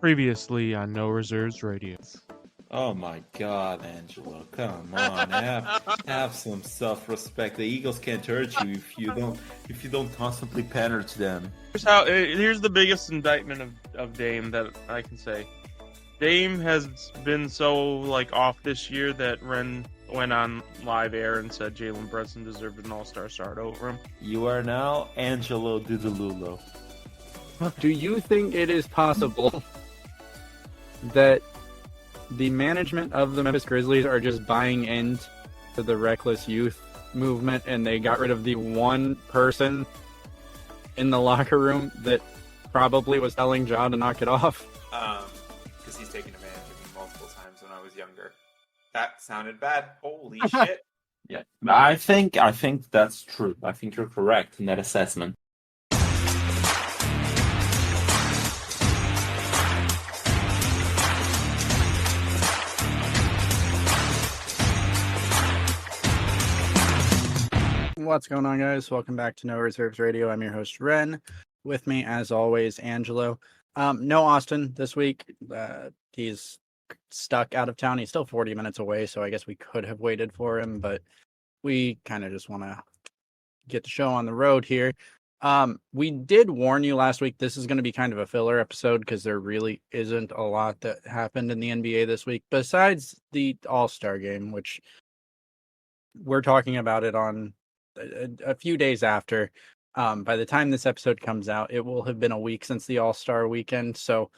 Previously on No Reserves Radio. Oh my God, Angelo! Come on, have some self-respect. The Eagles can't hurt you if you don't constantly pander to them. Here's the biggest indictment of Dame that I can say. Dame has been so off this year that Rehn went on live air and said Jalen Brunson deserved an all-star start over him. You are now Angelo Dudululo. Do you think it is possible that the management of the Memphis Grizzlies are just buying into the reckless youth movement and they got rid of the one person in the locker room that probably was telling Ja to knock it off? Because he's taken advantage of me multiple times when I was younger. That sounded bad. Holy shit. Yeah, I think that's true. I think you're correct in that assessment. What's going on, guys? Welcome back to No Reserves Radio. I'm your host, Rehn. With me, as always, Angelo. No Austin this week. He's stuck out of town. He's still 40 minutes away, so I guess we could have waited for him, but we kind of just want to get the show on the road here. We did warn you last week this is going to be kind of a filler episode because there really isn't a lot that happened in the NBA this week besides the All-Star game, which we're talking about it on a few days after. By the time this episode comes out, it will have been a week since the All-Star weekend, so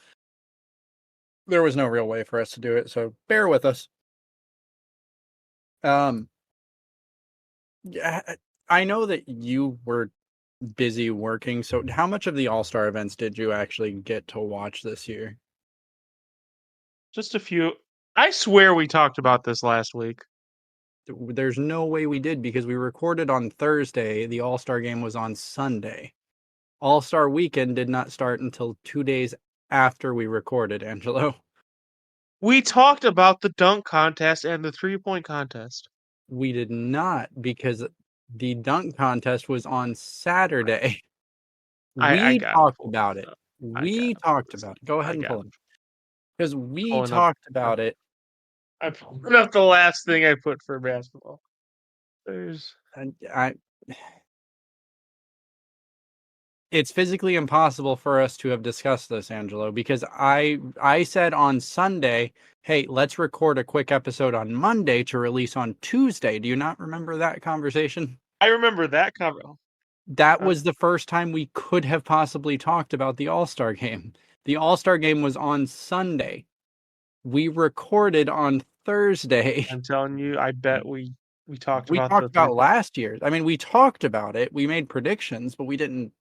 there was no real way for us to do it, so bear with us. I know that you were busy working, so how much of the All-Star events did you actually get to watch this year? Just a few. I swear we talked about this last week. There's no way we did because we recorded on Thursday. The All-Star game was on Sunday. All-Star weekend did not start until 2 days after we recorded, Angelo. We talked about the dunk contest and the three-point contest. We did not because the dunk contest was on Saturday. We talked about it. Go ahead and pull it. Because we talked about it. I pulled up the last thing I put for basketball. It's physically impossible for us to have discussed this, Angelo, because I said on Sunday, hey, let's record a quick episode on Monday to release on Tuesday. Do you not remember that conversation? I remember that conversation. That was the first time we could have possibly talked about the All-Star game. The All-Star game was on Sunday. We recorded on Thursday. I'm telling you, I bet we talked about last year. I mean, we talked about it. We made predictions, but we didn't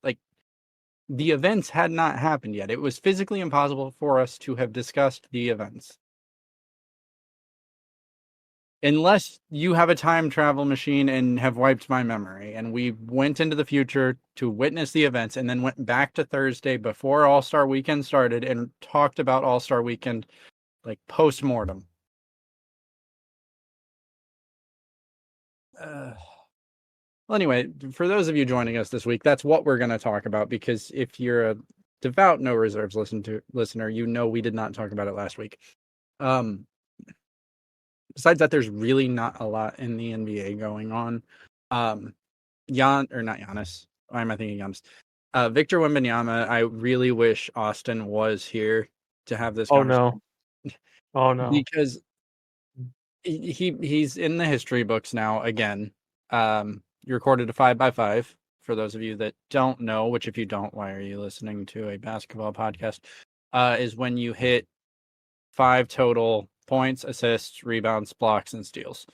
the events had not happened yet. It was physically impossible for us to have discussed the events. Unless you have a time travel machine and have wiped my memory, and we went into the future to witness the events and then went back to Thursday before All-Star Weekend started and talked about All-Star Weekend post-mortem. Well, anyway, for those of you joining us this week, that's what we're going to talk about, because if you're a devout No Reserves listener, you know we did not talk about it last week. Besides that, there's really not a lot in the NBA going on. Not Giannis. Why am I thinking Giannis? Victor Wembanyama, I really wish Austin was here to have this conversation. Oh no. Because he's in the history books now again. You recorded a 5x5. For those of you that don't know, which if you don't, why are you listening to a basketball podcast? Is when you hit 5 total points, assists, rebounds, blocks, and steals.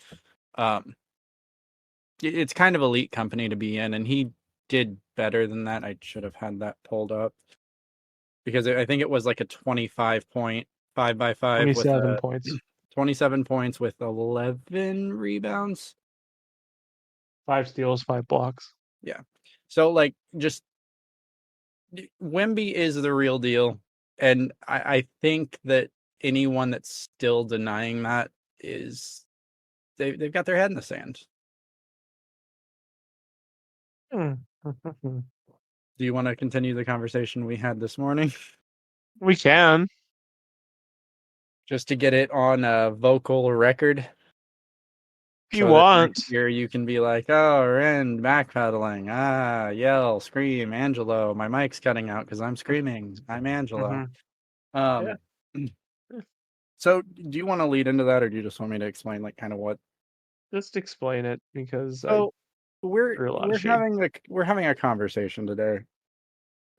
It's kind of elite company to be in, and he did better than that. I should have had that pulled up because I think it was like a 25-point 5x5. 27 points. 27 points with 11 rebounds. 5 steals, 5 blocks. Yeah. So, just Wemby is the real deal. And I think that anyone that's still denying that they've got their head in the sand. Do you want to continue the conversation we had this morning? We can. Just to get it on a vocal record. If you So that want. next year you can be like, oh, Ren backpedaling. Yell, scream, Angelo. My mic's cutting out because I'm screaming. I'm Angelo. Mhm. So do you want to lead into that, or do you just want me to explain like kind of what? Just explain it because I So we're threw a lot of we're shade. having a conversation today.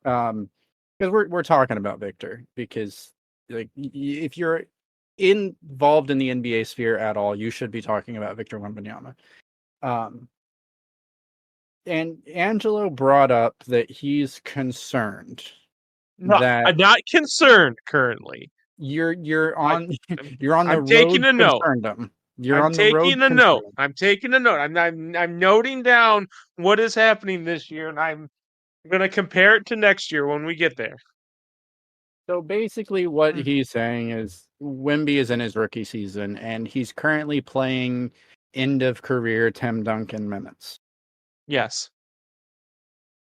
Because we're talking about Victor, because like if you're involved in the NBA sphere at all, you should be talking about Victor Wembanyama. And Angelo brought up that he's concerned No, that I'm not concerned currently. you're I, on you're on the I'm road taking a to note. concernedom. You're I'm on the road taking to a note. concern. I'm taking a note. I'm noting down what is happening this year, and I'm going to compare it to next year when we get there. So basically, what he's saying is Wemby is in his rookie season, and he's currently playing end of career Tim Duncan minutes. Yes.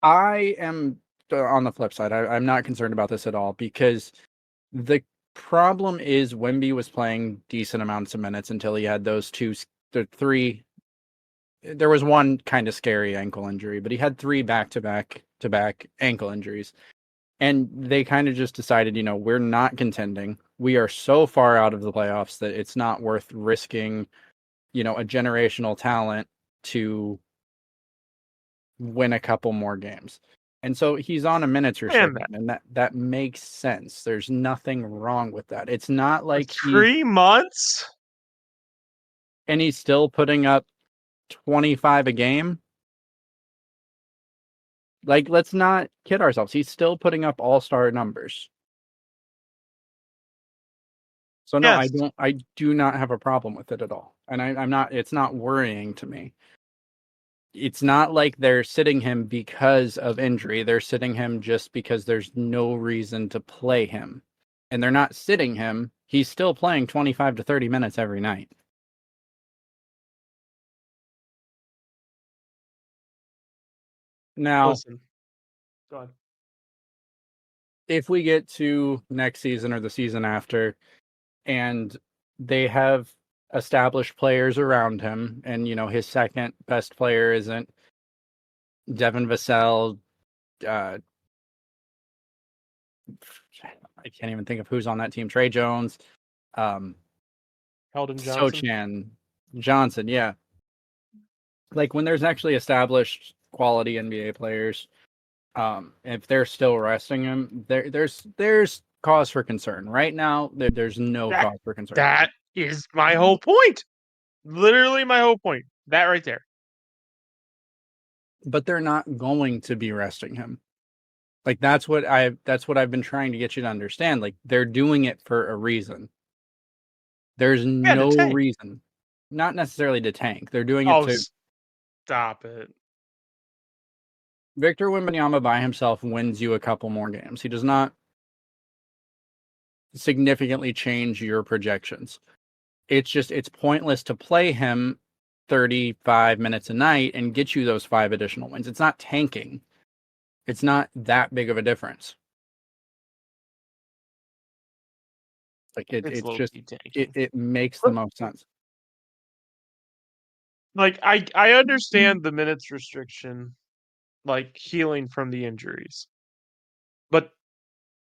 I am on the flip side. I'm not concerned about this at all, because the problem is Wemby was playing decent amounts of minutes until he had those three. There was one kind of scary ankle injury, but he had three back-to-back ankle injuries. And they kind of just decided, we're not contending. We are so far out of the playoffs that it's not worth risking, a generational talent to win a couple more games. And so he's on a minutes restriction, and that makes sense. There's nothing wrong with that. It's not like For 3 months? And he's still putting up 25 a game. Like, let's not kid ourselves. He's still putting up all-star numbers. So no, Yes. I do not have a problem with it at all. And I'm not, it's not worrying to me. It's not like they're sitting him because of injury. They're sitting him just because there's no reason to play him. And they're not sitting him. He's still playing 25 to 30 minutes every night. Now, Listen. Go on. If we get to next season or the season after, and they have established players around him, and his second best player isn't Devin Vassell. I can't even think of who's on that team. Trey Jones, Keldon Johnson. Sochan Johnson. Yeah, like when there's actually established quality NBA players, if they're still resting him, there's cause for concern. Right now, there's no cause for concern. That is my whole point. Literally my whole point. That right there. But they're not going to be resting him. Like that's what I've been trying to get you to understand. Like they're doing it for a reason. There's no reason. Not necessarily to tank. They're doing it to stop it. Victor Wembanyama by himself wins you a couple more games. He does not significantly change your projections. It's pointless to play him 35 minutes a night and get you those 5 additional wins. It's not tanking. It's not that big of a difference. Like it's just it makes the most sense. Like I understand the minutes restriction, like healing from the injuries, but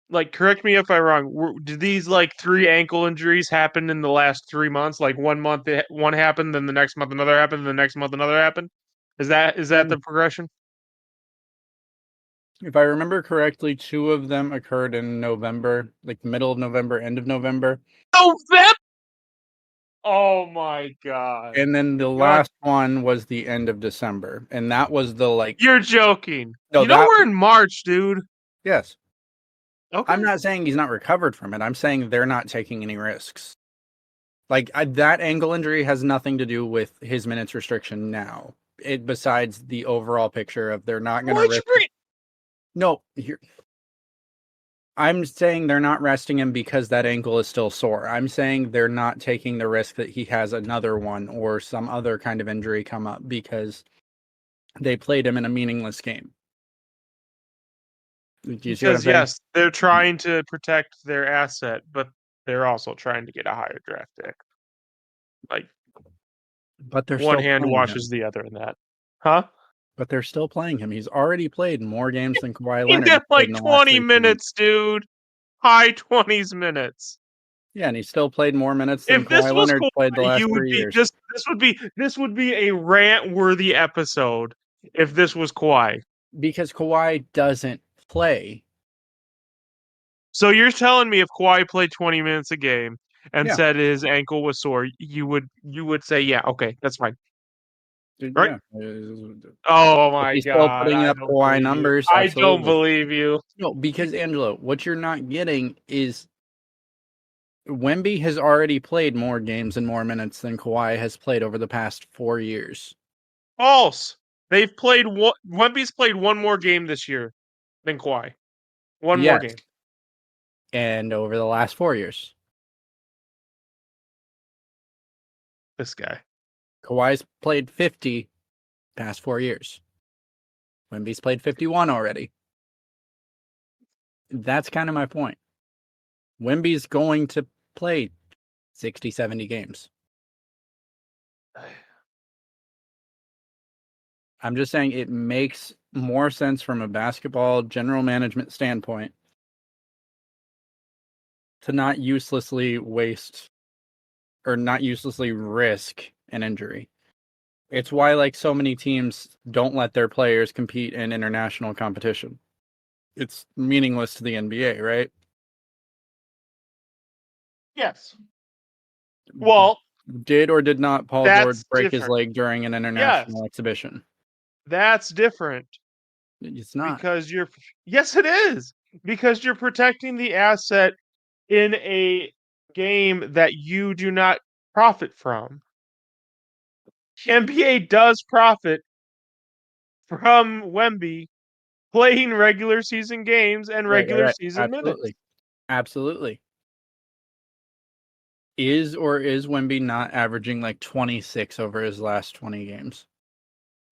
like correct me if I'm wrong. Did these like 3 ankle injuries happen in the last 3 months? Like 1 month one happened, then the next month another happened, then the next month another happened. Is that the progression? If I remember correctly, 2 of them occurred in November, like middle of November, end of November. November. Oh my god! And then the last one was the end of December, and that was the like. You're joking. No, we're in March, dude. Yes. Okay. I'm not saying he's not recovered from it. I'm saying they're not taking any risks. Like that ankle injury has nothing to do with his minutes restriction now. Besides the overall picture of they're not going to risk. No, I'm saying they're not resting him because that ankle is still sore. I'm saying they're not taking the risk that he has another one or some other kind of injury come up because they played him in a meaningless game. Because yes, they're trying to protect their asset, but they're also trying to get a higher draft pick. Like But they're one still hand playing washes him. the other in that. Huh? But they're still playing him. He's already played more games than Kawhi He Leonard did played like in the last 20 3 seasons. minutes, dude. High 20s minutes. Yeah, and he still played more minutes than If this Kawhi was Leonard played the Kawhi, last you would 3 be years. this would be a rant worthy episode if this was Kawhi. Because Kawhi doesn't play. So you're telling me if Kawhi played 20 minutes a game and Yeah. said his ankle was sore, you would say, yeah, okay, that's fine. Right? Yeah. Oh my He's still god, putting I up don't Kawhi believe you. numbers. I don't Absolutely. believe you. No, because Angelo, what you're not getting is Wemby has already played more games and more minutes than Kawhi has played over the past 4 years. False. They've played one. Wemby's played one more game this year than Kawhi. One more Yes. game. And over the last 4 years. This guy. Kawhi's played 50 past 4 years. Wemby's played 51 already. That's kind of my point. Wemby's going to play 60, 70 games. I'm just saying it makes more sense from a basketball general management standpoint to not uselessly waste or not uselessly risk an injury. It's why like so many teams don't let their players compete in international competition. It's meaningless to the NBA, right? Yes. Well, Did or did not Paul George that's break his different. leg during an international exhibition? That's different It's not. because you're. Yes, it is because you're protecting the asset in a game that you do not profit from. The NBA does profit from Wemby playing regular season games and regular Right. season minutes. Absolutely. Absolutely. Is Wemby not averaging like 26 over his last 20 games?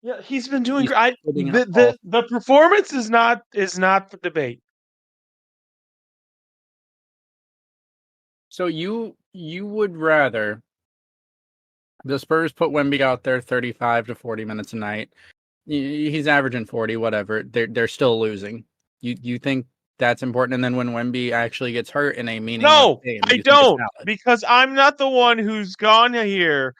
Yeah, he's been doing He's great. putting up all- The performance is not the debate. So you would rather the Spurs put Wemby out there 35 to 40 minutes a night. He's averaging 40, whatever. They're still losing. You think that's important? And then when Wemby actually gets hurt in a meaningless No, game, I you think it's don't, valid? because I'm not the one who's gone here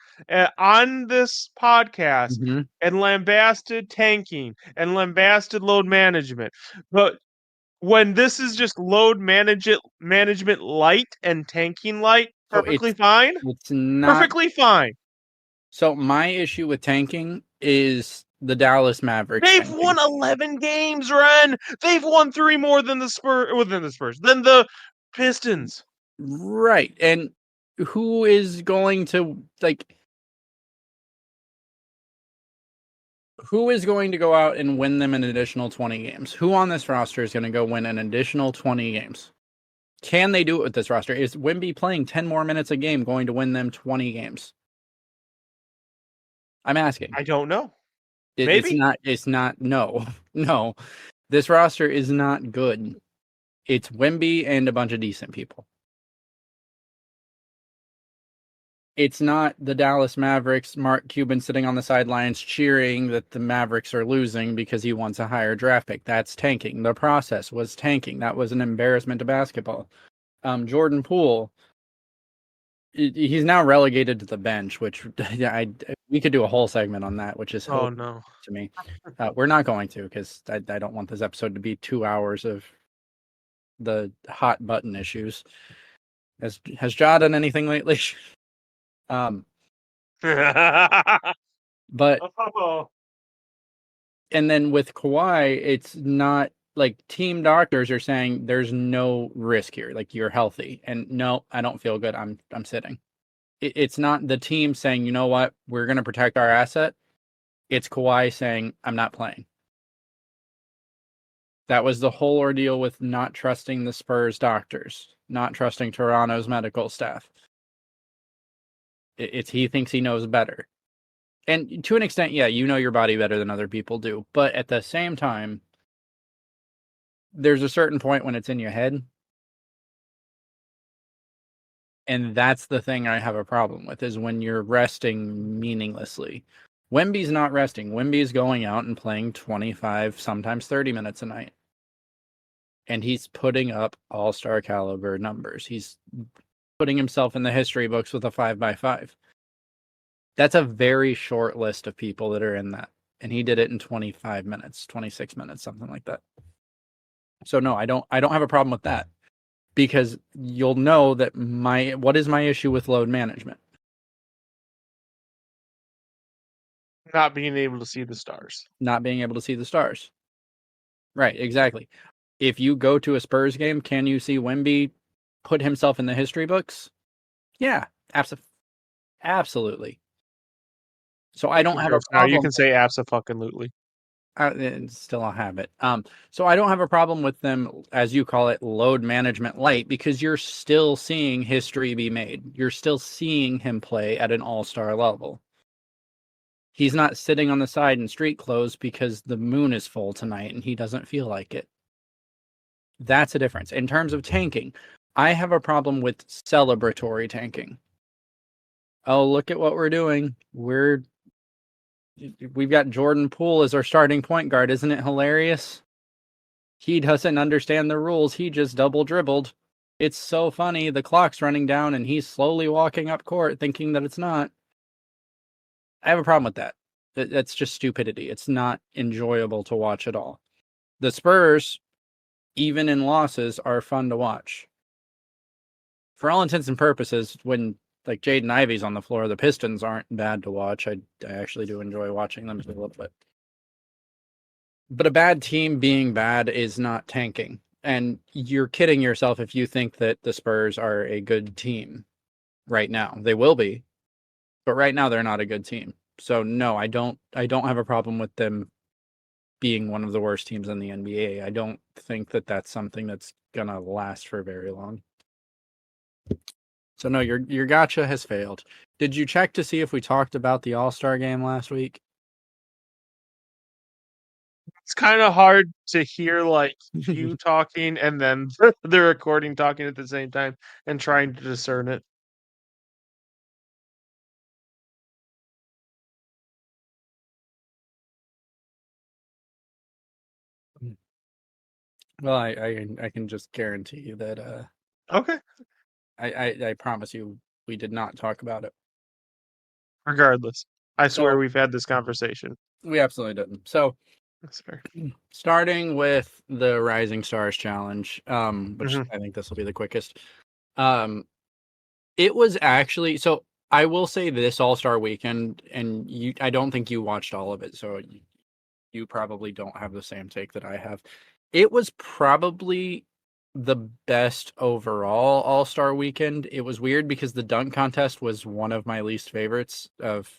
on this podcast Mhm. and lambasted tanking and lambasted load management. But when this is just management light and tanking light, So perfectly fine. it's not. Perfectly fine. So my issue with tanking is the Dallas Mavericks. They've tanking. won 11 games, Ren. They've won 3 more than the Spurs, than the Pistons. Right. And who is going to go out and win them an additional 20 games? Who on this roster is going to go win an additional 20 games? Can they do it with this roster? Is Wemby playing 10 more minutes a game going to win them 20 games? I'm asking. I don't know. It's Maybe. not. No. No. This roster is not good. It's Wemby and a bunch of decent people. It's not the Dallas Mavericks, Mark Cuban sitting on the sidelines cheering that the Mavericks are losing because he wants a higher draft pick. That's tanking. The process was tanking. That was an embarrassment to basketball. Jordan Poole, he's now relegated to the bench, which we could do a whole segment on that, which is No. to me. We're not going to because I don't want this episode to be 2 hours of the hot button issues. Has Ja done anything lately? But and then with Kawhi, it's not like team doctors are saying there's no risk here. Like you're healthy, and no, I don't feel good. I'm sitting. It's not the team saying, you know what, we're going to protect our asset. It's Kawhi saying, I'm not playing. That was the whole ordeal with not trusting the Spurs doctors, not trusting Toronto's medical staff. It's he thinks he knows better. And to an extent, yeah, you know your body better than other people do. But at the same time, there's a certain point when it's in your head. And that's the thing I have a problem with, is when you're resting meaninglessly. Wemby's not resting. Wemby's going out and playing 25, sometimes 30 minutes a night. And he's putting up all-star caliber numbers. He's putting himself in the history books with a 5x5. That's a very short list of people that are in that. And he did it in 25 minutes, 26 minutes, something like that. So no, I don't have a problem with that. Because you'll know that what is my issue with load management? Not being able to see the stars. Not being able to see the stars. Right, exactly. If you go to a Spurs game, can you see Wemby put himself in the history books? Yeah, absolutely. So I don't have a Now you problem. can say abso-fucking-lutely. It's still a habit. So I don't have a problem with them, as you call it, load management light, because you're still seeing history be made. You're still seeing him play at an all-star level. He's not sitting on the side in street clothes because the moon is full tonight and he doesn't feel like it. That's a difference. In terms of tanking, I have a problem with celebratory tanking. Oh, look at what we're doing. We've got Jordan Poole as our starting point guard. Isn't it hilarious? He doesn't understand the rules. He just double dribbled. It's so funny. The clock's running down and he's slowly walking up court thinking that it's not. I have a problem with that. That's just stupidity. It's not enjoyable to watch at all. The Spurs, even in losses, are fun to watch. For all intents and purposes, when like Jaden Ivey's on the floor, the Pistons aren't bad to watch. I actually do enjoy watching them a little bit. But a bad team being bad is not tanking. And you're kidding yourself if you think that the Spurs are a good team right now. They will be. But right now they're not a good team. So no, I don't have a problem with them being one of the worst teams in the NBA. I don't think that that's something that's going to last for very long. So no, your gotcha has failed. Did you check to see if we talked about the All-Star game last week? It's kind of hard to hear like you talking and then the recording talking at the same time and trying to discern it. Well, I can just guarantee you that Okay. I promise you we did not talk about it. Regardless, I swear So we've had this conversation. we absolutely didn't. So That's fair. starting with the Rising Stars Challenge, which Mhm. I think this will be the quickest. It was actually, so I will say this All-Star weekend, and I don't think you watched all of it, so you probably don't have the same take that I have. It was probably the best overall All-Star weekend. It was weird because the dunk contest was one of my least favorites of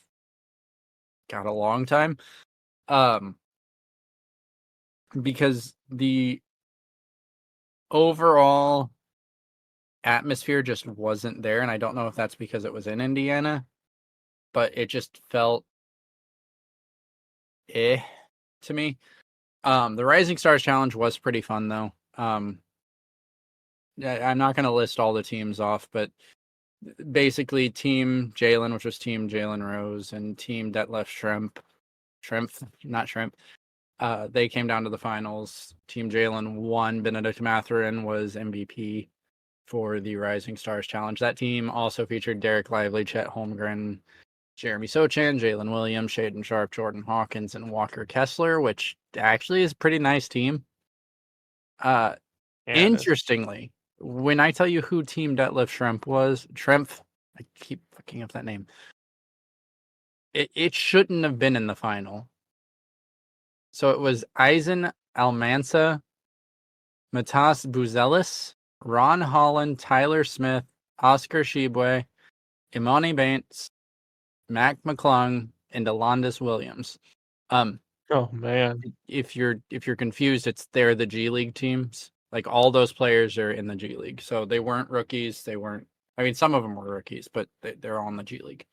a long time. Because the overall atmosphere just wasn't there, and I don't know if that's because it was in Indiana, but it just felt to me. The Rising Stars Challenge was pretty fun though. I'm not going to list all the teams off, but basically Team Jalen, which was Team Jalen Rose, and Team Detlef Shrimp, they came down to the finals. Team Jalen won. Benedict Mathurin was MVP for the Rising Stars Challenge. That team also featured Derek Lively, Chet Holmgren, Jeremy Sochan, Jalen Williams, Shaden Sharp, Jordan Hawkins, and Walker Kessler, which actually is a pretty nice team. Yeah, it is. Interestingly, when I tell you who Team Detlef Schrempf, I keep fucking up that name. It shouldn't have been in the final. So it was Eisen Almansa, Matas Buzelis, Ron Holland, Tyler Smith, Oscar Shibwe, Imani Bates, Mac McClung, and Alondis Williams. Oh man. If you're confused, they're the G League teams. Like all those players are in the G League, so they weren't rookies. They weren't. I mean, some of them were rookies, but they're all in the G League.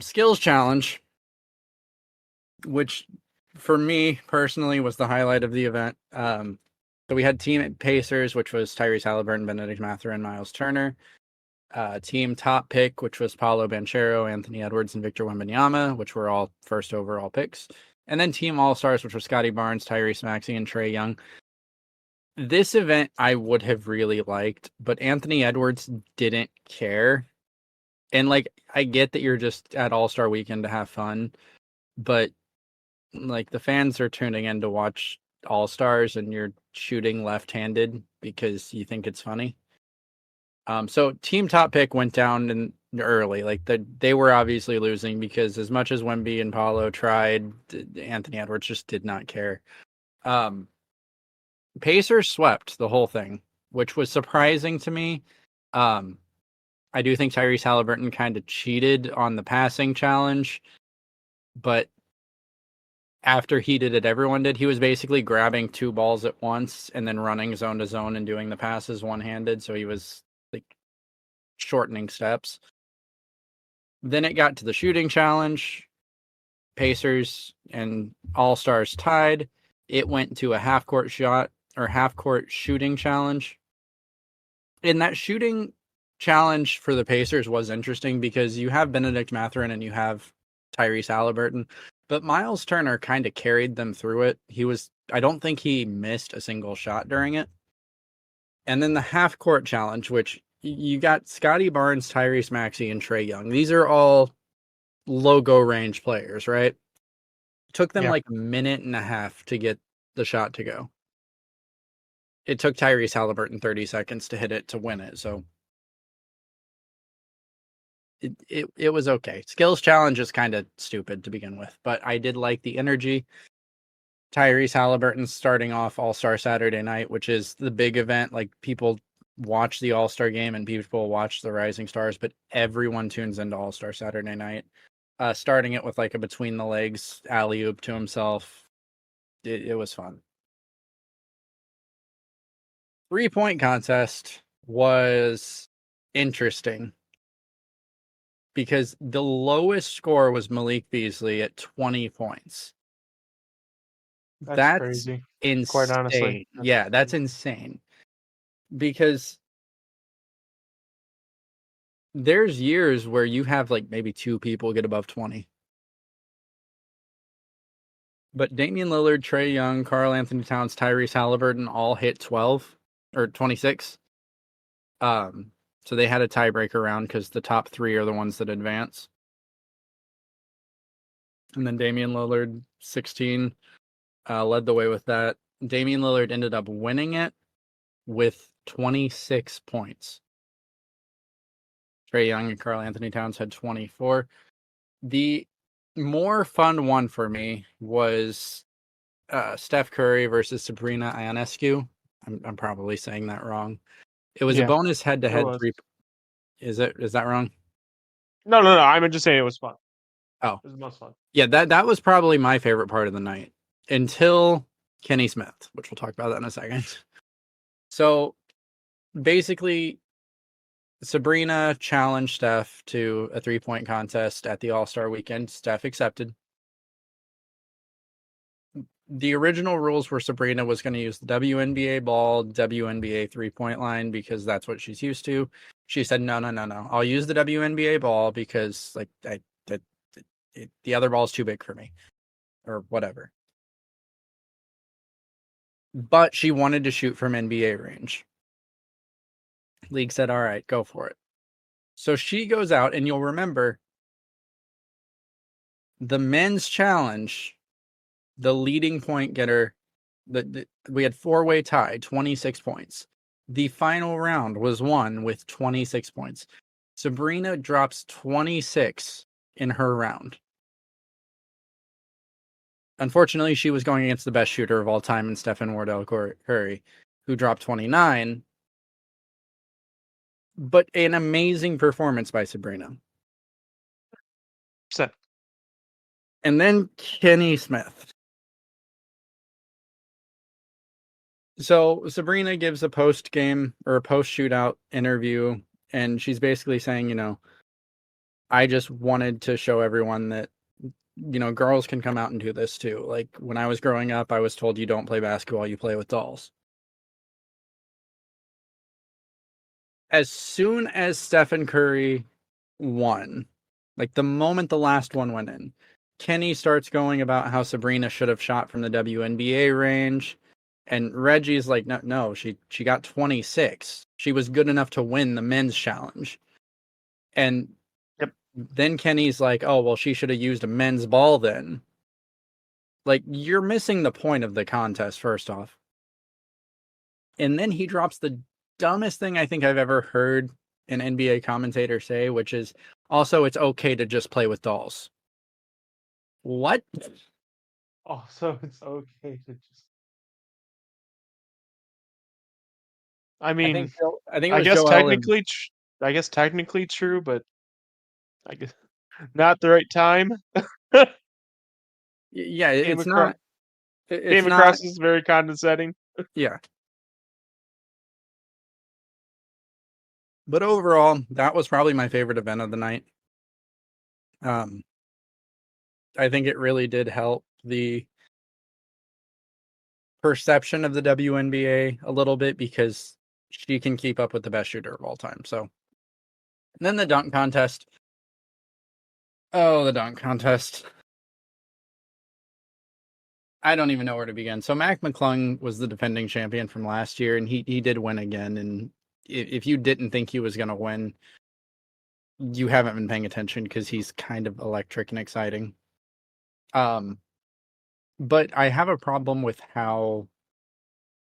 Skills challenge, which for me personally was the highlight of the event. So we had Team Pacers, which was Tyrese Halliburton, Benedict Mathurin, Miles Turner. Team Top Pick, which was Paolo Banchero, Anthony Edwards, and Victor Wembanyama, which were all first overall picks. And then Team All-Stars, which were Scotty Barnes, Tyrese Maxey, and Trae Young. This event I would have really liked, but Anthony Edwards didn't care. And like, I get that you're just at All-Star Weekend to have fun, but like the fans are tuning in to watch All-Stars and you're shooting left-handed because you think it's funny. So Team Top Pick went down in early. Like they were obviously losing because as much as Wemby and Paulo tried, Anthony Edwards just did not care. Pacers swept the whole thing, which was surprising to me. I do think Tyrese Halliburton kind of cheated on the passing challenge, but after he did it, everyone did. He was basically grabbing two balls at once and then running zone to zone and doing the passes one-handed. So he was like shortening steps. Then it got to the shooting challenge. Pacers and All-Stars tied. It went to a half-court shot or half-court shooting challenge. And that shooting challenge for the Pacers was interesting because you have Benedict Mathurin and you have Tyrese Halliburton, but Miles Turner kind of carried them through it. I don't think he missed a single shot during it. And then the half-court challenge, which you got Scotty Barnes, Tyrese Maxey, and Trae Young. These are all logo range players, right? It took them like a minute and a half to get the shot to go. It took Tyrese Halliburton 30 seconds to hit it to win it. So it was okay. Skills challenge is kind of stupid to begin with, but I did like the energy. Tyrese Halliburton starting off All-Star Saturday night, which is the big event. Like people watch the All-Star game and people watch the Rising Stars, but everyone tunes into All-Star Saturday night. Starting it with like a between the legs alley-oop to himself. It was fun. 3-point contest was interesting because the lowest score was Malik Beasley at 20 points. That's crazy. Insane. Quite honestly. Yeah, that's insane. Because there's years where you have like maybe two people get above 20. But Damian Lillard, Trae Young, Karl Anthony Towns, Tyrese Halliburton all hit 12 or 26. So they had a tiebreaker round because the top three are the ones that advance. And then Damian Lillard, 16, led the way with that. Damian Lillard ended up winning it with 26 points. Trae Young and Karl Anthony Towns had 24. The more fun one for me was Steph Curry versus Sabrina Ionescu. I'm probably saying that wrong. It was a bonus head-to-head three. Is that wrong? No. I'm just saying it was fun. Oh, it was the most fun. Yeah, that was probably my favorite part of the night until Kenny Smith, which we'll talk about that in a second. So basically, Sabrina challenged Steph to a 3-point contest at the All-Star Weekend. Steph accepted. The original rules were Sabrina was going to use the WNBA ball, WNBA 3-point line because that's what she's used to. She said, no. I'll use the WNBA ball because like the other ball is too big for me or whatever. But she wanted to shoot from NBA range. League said, all right, go for it. So she goes out, and you'll remember the men's challenge, the leading point getter, we had 4-way tie, 26 points. The final round was won with 26 points. Sabrina drops 26 in her round. Unfortunately, she was going against the best shooter of all time in Stephen Wardell Curry, who dropped 29. But an amazing performance by Sabrina. So, and then Kenny Smith. So Sabrina gives a post-game or a post-shootout interview, and she's basically saying, I just wanted to show everyone that, girls can come out and do this too. Like when I was growing up, I was told you don't play basketball, you play with dolls. as soon as Stephen Curry won, like the moment the last one went in, Kenny starts going about how Sabrina should have shot from the WNBA range. And Reggie's like, no, she got 26. She was good enough to win the men's challenge. And Yep. then Kenny's like, oh, well, she should have used a men's ball then. Like, you're missing the point of the contest, first off. And then he drops the dumbest thing I think I've ever heard an NBA commentator say, which is also it's okay to just play with dolls. What? Oh, so it's okay to just. I mean, I think it I was guess Joel and technically true, but I guess not the right time. yeah, Came it's across not. It's came not. across as very condescending. Yeah. But overall, that was probably my favorite event of the night. I think it really did help the perception of the WNBA a little bit because she can keep up with the best shooter of all time. So, and then the dunk contest. Oh, the dunk contest. I don't even know where to begin. So Mac McClung was the defending champion from last year, and he did win again. And if you didn't think he was going to win, you haven't been paying attention because he's kind of electric and exciting. But I have a problem with how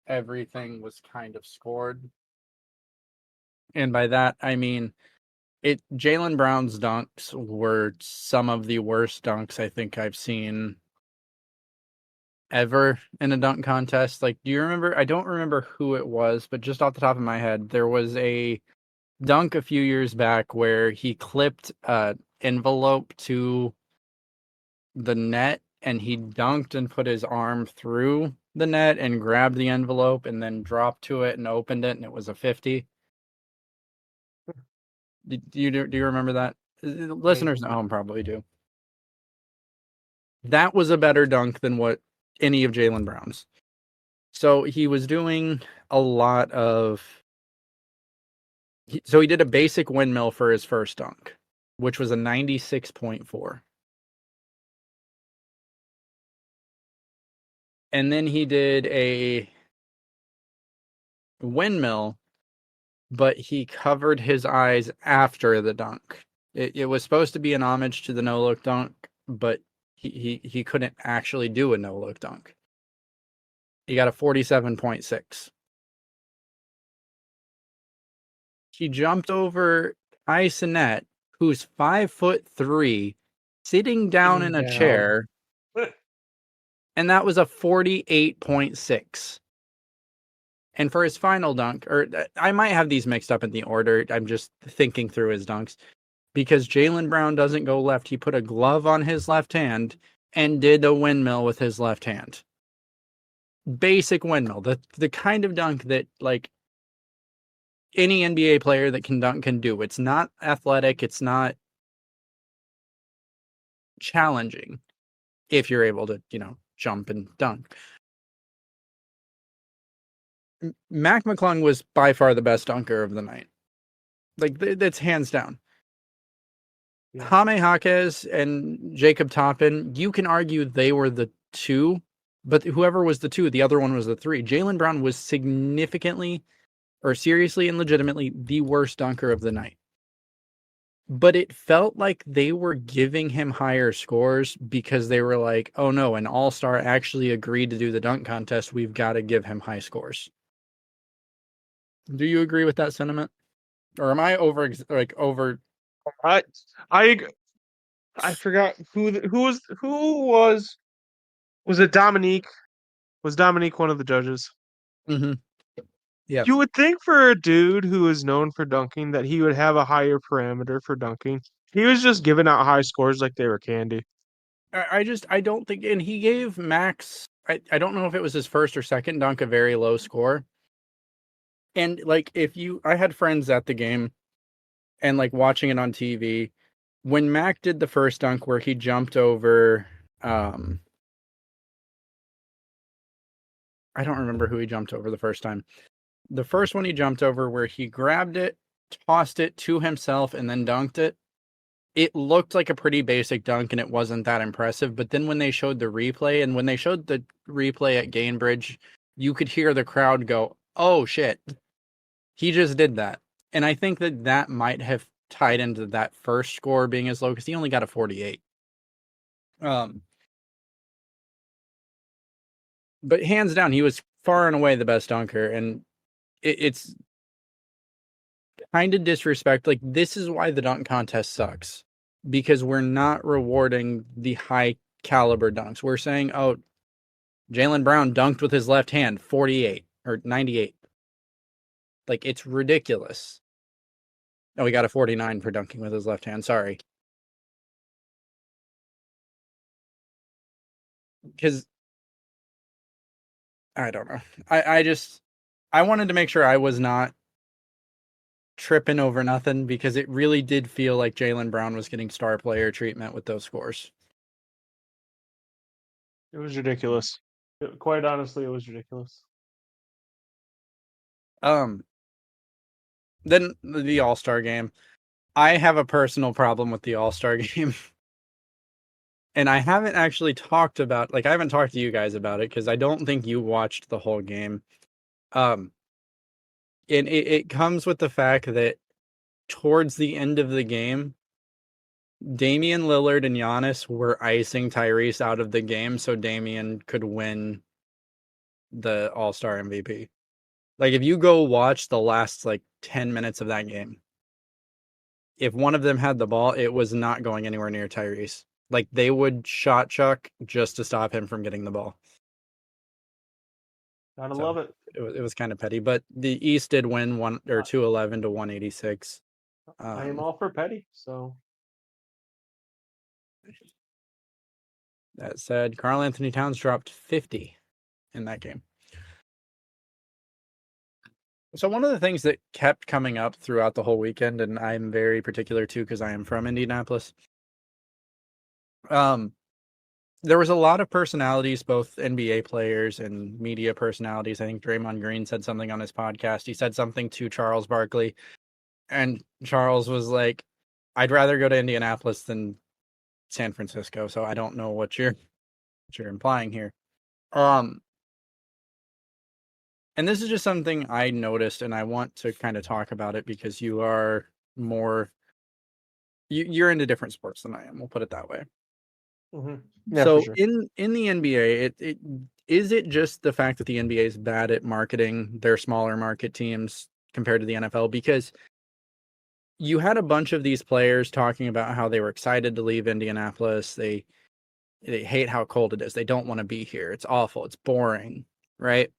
everything was kind of scored. And by that, I mean, Jaylen Brown's dunks were some of the worst dunks I think I've seen ever in a dunk contest. Like, do you remember? I don't remember who it was, but just off the top of my head, there was a dunk a few years back where he clipped an envelope to the net and he dunked and put his arm through the net and grabbed the envelope and then dropped to it and opened it and it was a 50. Do you remember that? Listeners at home probably do. That was a better dunk than what any of Jaylen Brown's. So he was doing a lot of. So he did a basic windmill for his first dunk, which was a 96.4. And then he did a windmill, but he covered his eyes after the dunk. It was supposed to be an homage to the no-look dunk, but he couldn't actually do a no-look dunk. He got a 47.6. He jumped over Kai Cenat, who's 5'3", sitting down in a chair, and that was a 48.6. And for his final dunk, or I might have these mixed up in the order. I'm just thinking through his dunks. Because Jaylen Brown doesn't go left, he put a glove on his left hand and did a windmill with his left hand. Basic windmill. The kind of dunk that, like, any NBA player that can dunk can do. It's not athletic. It's not challenging if you're able to, jump and dunk. Mac McClung was by far the best dunker of the night. Like, that's hands down. Yeah. Jaime Jaquez and Jacob Toppin, you can argue they were the two, but whoever was the two, the other one was the three. Jaylen Brown was significantly, or seriously and legitimately, the worst dunker of the night. But it felt like they were giving him higher scores because they were like, oh no, an all-star actually agreed to do the dunk contest. We've got to give him high scores. Do you agree with that sentiment? Or am I over? I forgot who was it Dominique? Was Dominique one of the judges? Mm-hmm. Yeah. You would think for a dude who is known for dunking that he would have a higher parameter for dunking. He was just giving out high scores like they were candy. I don't think, and he gave Max, I don't know if it was his first or second dunk, a very low score. And like, I had friends at the game and like watching it on TV, when Mac did the first dunk where he jumped over, I don't remember who he jumped over the first time. The first one he jumped over where he grabbed it tossed it to himself and then dunked it, it looked like a pretty basic dunk and it wasn't that impressive. But then when they showed the replay at Gainbridge, you could hear the crowd go, "Oh shit, he just did that." And I think that might have tied into that first score being as low because he only got a 48. But hands down, he was far and away the best dunker, and it's kind of disrespect. Like, this is why the dunk contest sucks, because we're not rewarding the high caliber dunks. We're saying, oh, Jaylen Brown dunked with his left hand, 48 or 98. Like, it's ridiculous. Oh, he got a 49 for dunking with his left hand. Sorry. Because I don't know. I wanted to make sure I was not tripping over nothing, because it really did feel like Jaylen Brown was getting star player treatment with those scores. It was ridiculous. Quite honestly, it was ridiculous. Then the All-Star game. I have a personal problem with the All-Star game. And I haven't actually talked about, I haven't talked to you guys about it because I don't think you watched the whole game. And it comes with the fact that towards the end of the game, Damian Lillard and Giannis were icing Tyrese out of the game so Damian could win the All-Star MVP. Like, if you go watch the last 10 minutes of that game, if one of them had the ball, it was not going anywhere near Tyrese. Like, they would shot chuck just to stop him from getting the ball. Gotta love it. It was kind of petty, but the East did win 211 to 186. I am all for petty, so. That said, Karl Anthony Towns dropped 50 in that game. So one of the things that kept coming up throughout the whole weekend, and I'm very particular too because I am from Indianapolis, there was a lot of personalities, both NBA players and media personalities. I think Draymond Green said something on his podcast. He said something to Charles Barkley, and Charles was like, "I'd rather go to Indianapolis than San Francisco." So I don't know what you're implying here. And this is just something I noticed, and I want to kind of talk about it because you are more, you're into different sports than I am. We'll put it that way. Mm-hmm. Yeah, so for sure. in the NBA, is it just the fact that the NBA is bad at marketing their smaller market teams compared to the NFL? Because you had a bunch of these players talking about how they were excited to leave Indianapolis. They hate how cold it is. They don't want to be here. It's awful. It's boring, right?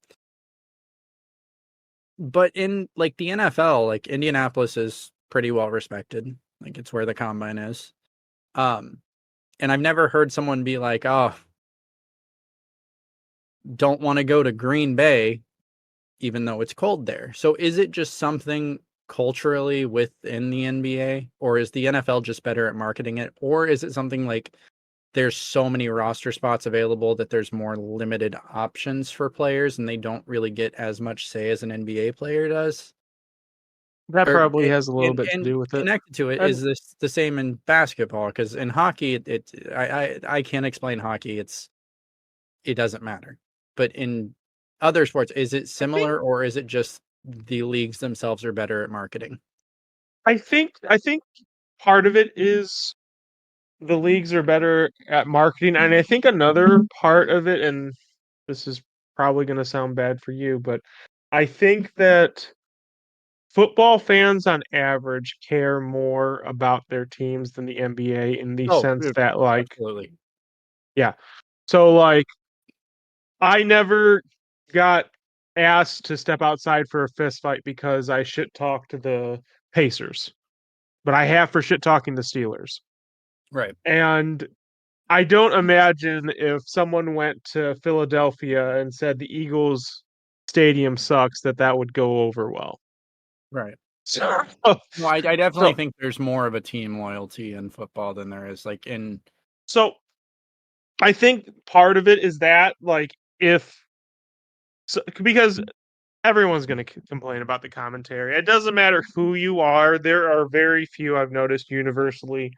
But in the NFL, Indianapolis is pretty well respected. Like, it's where the combine is. And I've never heard someone be like, "Oh, don't want to go to Green Bay, even though it's cold there." So is it just something culturally within the NBA, or is the NFL just better at marketing it? Or is it something like there's so many roster spots available that there's more limited options for players and they don't really get as much say as an NBA player does? That probably has a little bit to And do with it. connected to it, is this the same in basketball? Because in hockey, I can't explain hockey. It doesn't matter. But in other sports, is it similar, or is it just the leagues themselves are better at marketing? I think part of it is the leagues are better at marketing, and I think another part of it, and this is probably going to sound bad for you, but I think that football fans on average care more about their teams than the NBA, in the sense that Absolutely. yeah. So I never got asked to step outside for a fist fight because I shit talked the Pacers, but I have for shit talking the Steelers. Right. And I don't imagine if someone went to Philadelphia and said the Eagles stadium sucks, that would go over well. Right. So, No, I definitely think there's more of a team loyalty in football than there is in. So I think part of it is that because everyone's going to complain about the commentary. It doesn't matter who you are. There are very few I've noticed universally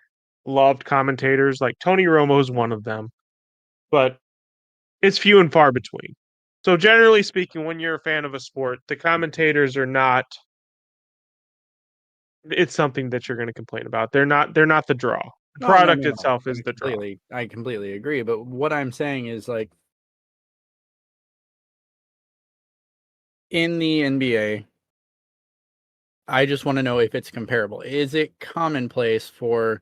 loved commentators. Like Tony Romo is one of them, but it's few and far between. So generally speaking, when you're a fan of a sport, the commentators are not. It's something that you're going to complain about. They're not. They're not the draw. The product itself is the draw. I completely agree. But what I'm saying is, like, in the NBA, I just want to know if it's comparable. Is it commonplace for,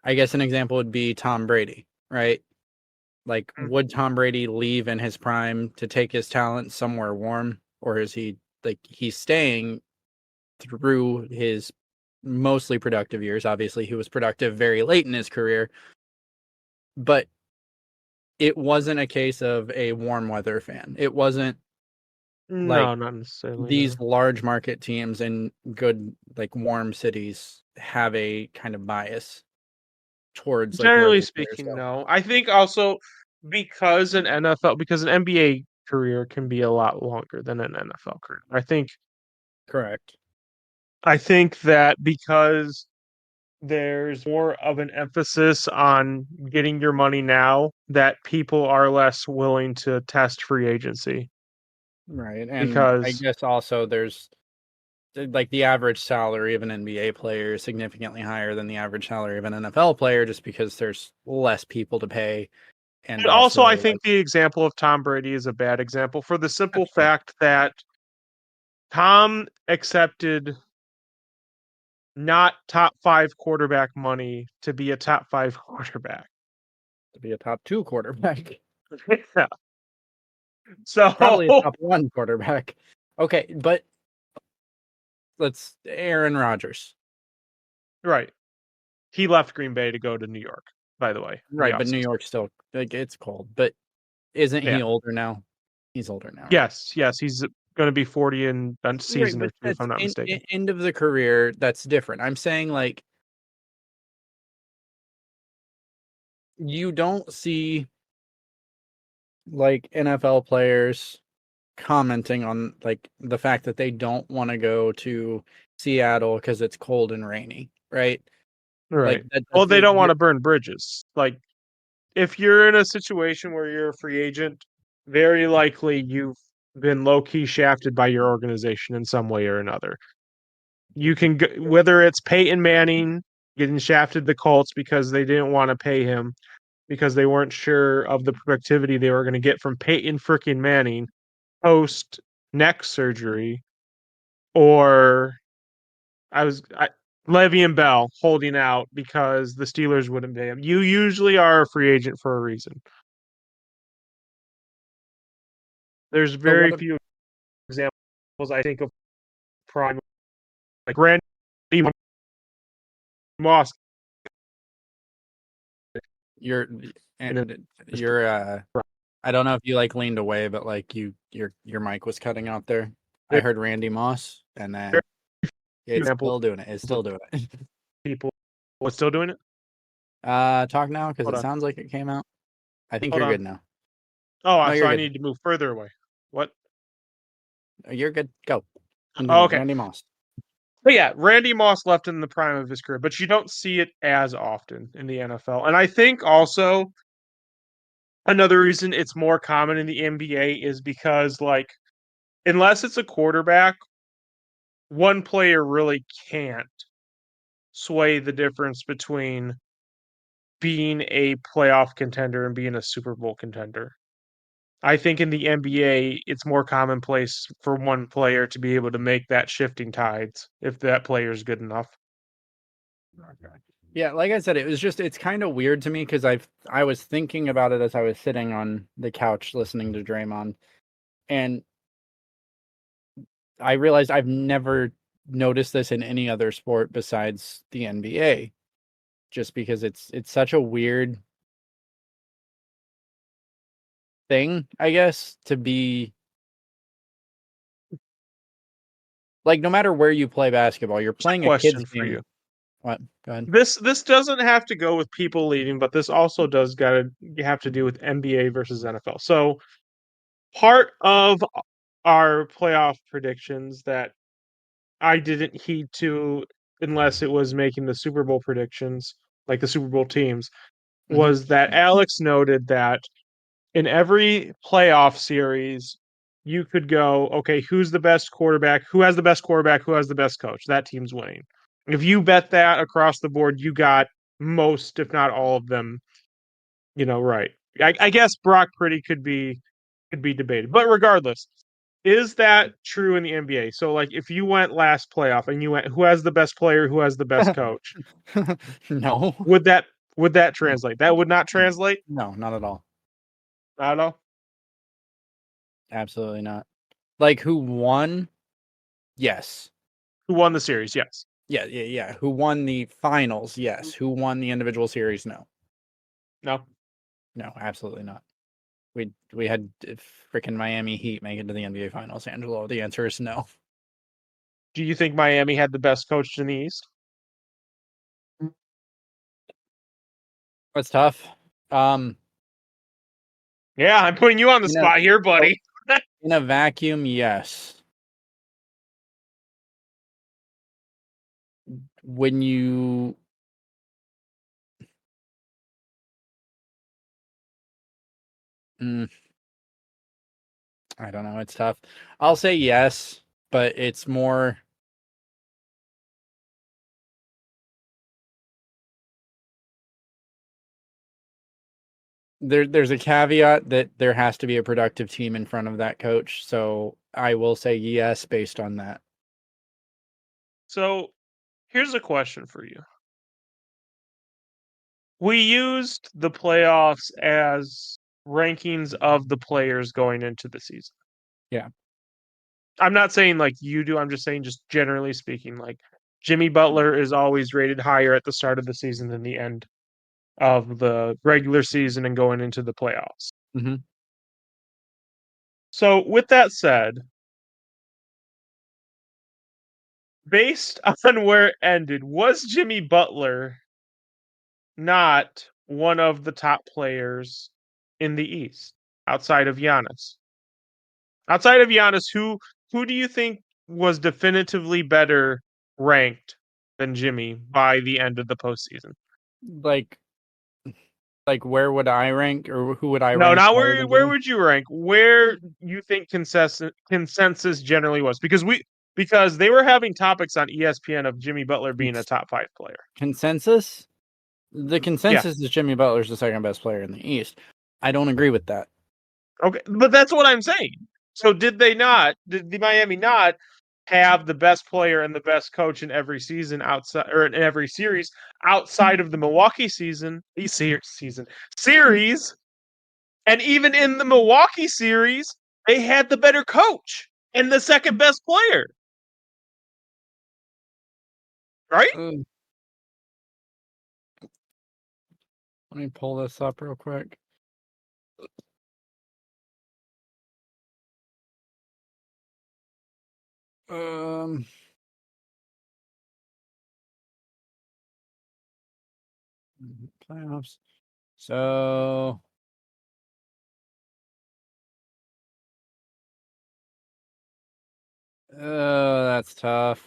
I guess an example would be Tom Brady, right? Like, would Tom Brady leave in his prime to take his talent somewhere warm? Or is he, like, he's staying through his mostly productive years? Obviously, he was productive very late in his career. But it wasn't a case of a warm weather fan. It wasn't No, not necessarily. these large market teams in good, like, warm cities have a kind of bias towards, like, Generally speaking, no. I think also because an NBA career can be a lot longer than an NFL career. Correct. I think that because there's more of an emphasis on getting your money now, that people are less willing to test free agency. Right. And I Because guess also there's, like, the average salary of an NBA player is significantly higher than the average salary of an NFL player, just because there's less people to pay. And also, I like, think the example of Tom Brady is a bad example for the simple fact that Tom accepted not top 5 quarterback money to be a top 5 quarterback. to be a top 2 quarterback. Yeah. So Probably a top 1 quarterback. Okay, but let's Aaron Rodgers. Right. He left Green Bay to go to New York, by the way. Right, but New York's still, like, it's cold. But isn't he older now? He's older now. Right? Yes, he's going to be 40 in a season or two, if I'm not mistaken. End of the career, that's different. I'm saying, like, you don't see, like, NFL players commenting on, like, the fact that they don't want to go to Seattle because it's cold and rainy, right? Right. Like, Well, they don't want to burn bridges. Like, if you're in a situation where you're a free agent, very likely you've been low-key shafted by your organization in some way or another. You can whether it's Peyton Manning getting shafted the Colts because they didn't want to pay him because they weren't sure of the productivity they were going to get from Peyton freaking Manning post neck surgery, or Le'Veon Bell holding out because the Steelers wouldn't pay him. You usually are a free agent for a reason. There's very few examples I think of prime, like Randy Moss. You're I don't know if you, like, leaned away, but, like, your mic was cutting out there. I heard Randy Moss, and then it's still doing it. It's still doing it. People, what's still doing it? Talk now, because it sounds like it came out. I think you're good now. Oh, so I need to move further away. What? You're good. Go. Okay. Randy Moss. But yeah, Randy Moss left in the prime of his career, but you don't see it as often in the NFL. And I think also another reason it's more common in the NBA is because, like, unless it's a quarterback, one player really can't sway the difference between being a playoff contender and being a Super Bowl contender. I think in the NBA, it's more commonplace for one player to be able to make that shifting tides if that player is good enough. Yeah, like I said, it's kind of weird to me because I was thinking about it as I was sitting on the couch listening to Draymond, and I realized I've never noticed this in any other sport besides the NBA, just because it's such a weird thing, I guess, to be like, no matter where you play basketball, you're playing a kid's game. You. What? Go ahead. This doesn't have to go with people leaving, but this also does have to do with NBA versus NFL. So part of are playoff predictions that I didn't heed to unless it was making the Super Bowl predictions, like the Super Bowl teams, was that Alex noted that in every playoff series, you could go, okay, who's the best quarterback? Who has the best quarterback? Who has the best coach? That team's winning. If you bet that across the board, you got most, if not all of them, right. I guess Brock Purdy could be debated, but regardless, is that true in the NBA? So, like, if you went last playoff and you went, who has the best player, who has the best coach, No. would that translate? That would not translate. No, not at all. Not at all. Absolutely not. Like, who won? Yes. Who won the series? Yes. Yeah. Who won the finals? Yes. Who won the individual series? No. No. No, absolutely not. We had freaking Miami Heat make it to the NBA Finals, Angelo. The answer is no. Do you think Miami had the best coach in the East? That's tough. Yeah, I'm putting you on the spot here, buddy. In a vacuum, yes. When you I don't know, it's tough. I'll say yes, but it's more there's a caveat that there has to be a productive team in front of that coach. So I will say yes based on that. So, here's a question for you. We used the playoffs as rankings of the players going into the season. Yeah. I'm not saying like you do. I'm just saying, just generally speaking, like Jimmy Butler is always rated higher at the start of the season than the end of the regular season and going into the playoffs. Mm-hmm. So, with that said, based on where it ended, was Jimmy Butler not one of the top players in the East outside of Giannis? Outside of Giannis, who do you think was definitively better ranked than Jimmy by the end of the postseason? Like where would I rank, or who would I No, rank not higher where than where Jimmy? would you rank? Where you think consensus generally was? Because they were having topics on ESPN of Jimmy Butler being a top 5 player. Consensus? The Yeah. consensus is Jimmy Butler's the second best player in the East. I don't agree with that. Okay, but that's what I'm saying. So did the Miami not have the best player and the best coach in every season outside, or in every series outside of the Milwaukee series, and even in the Milwaukee series, they had the better coach and the second best player, right? Let me pull this up real quick. Playoffs. So that's tough.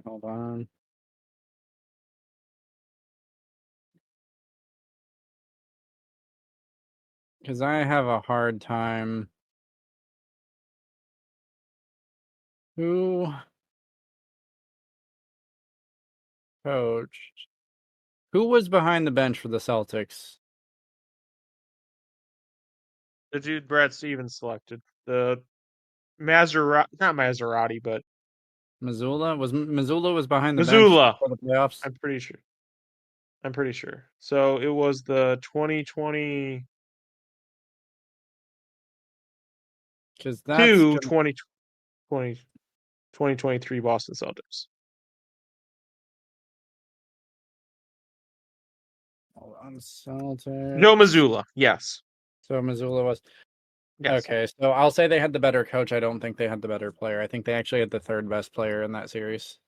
Hold on. Because I have a hard time. Who coached? Who was behind the bench for the Celtics? The dude Brad Stevens selected, the not Maserati, but Missoula? Missoula was behind the bench Missoula. for the playoffs? I'm pretty sure. So it was the 2020 Because that's 2023 Boston Celtics. Hold on, Celtics. Joe Mazzulla, yes. So Missoula was. Yes. Okay, so I'll say they had the better coach. I don't think they had the better player. I think they actually had the third best player in that series.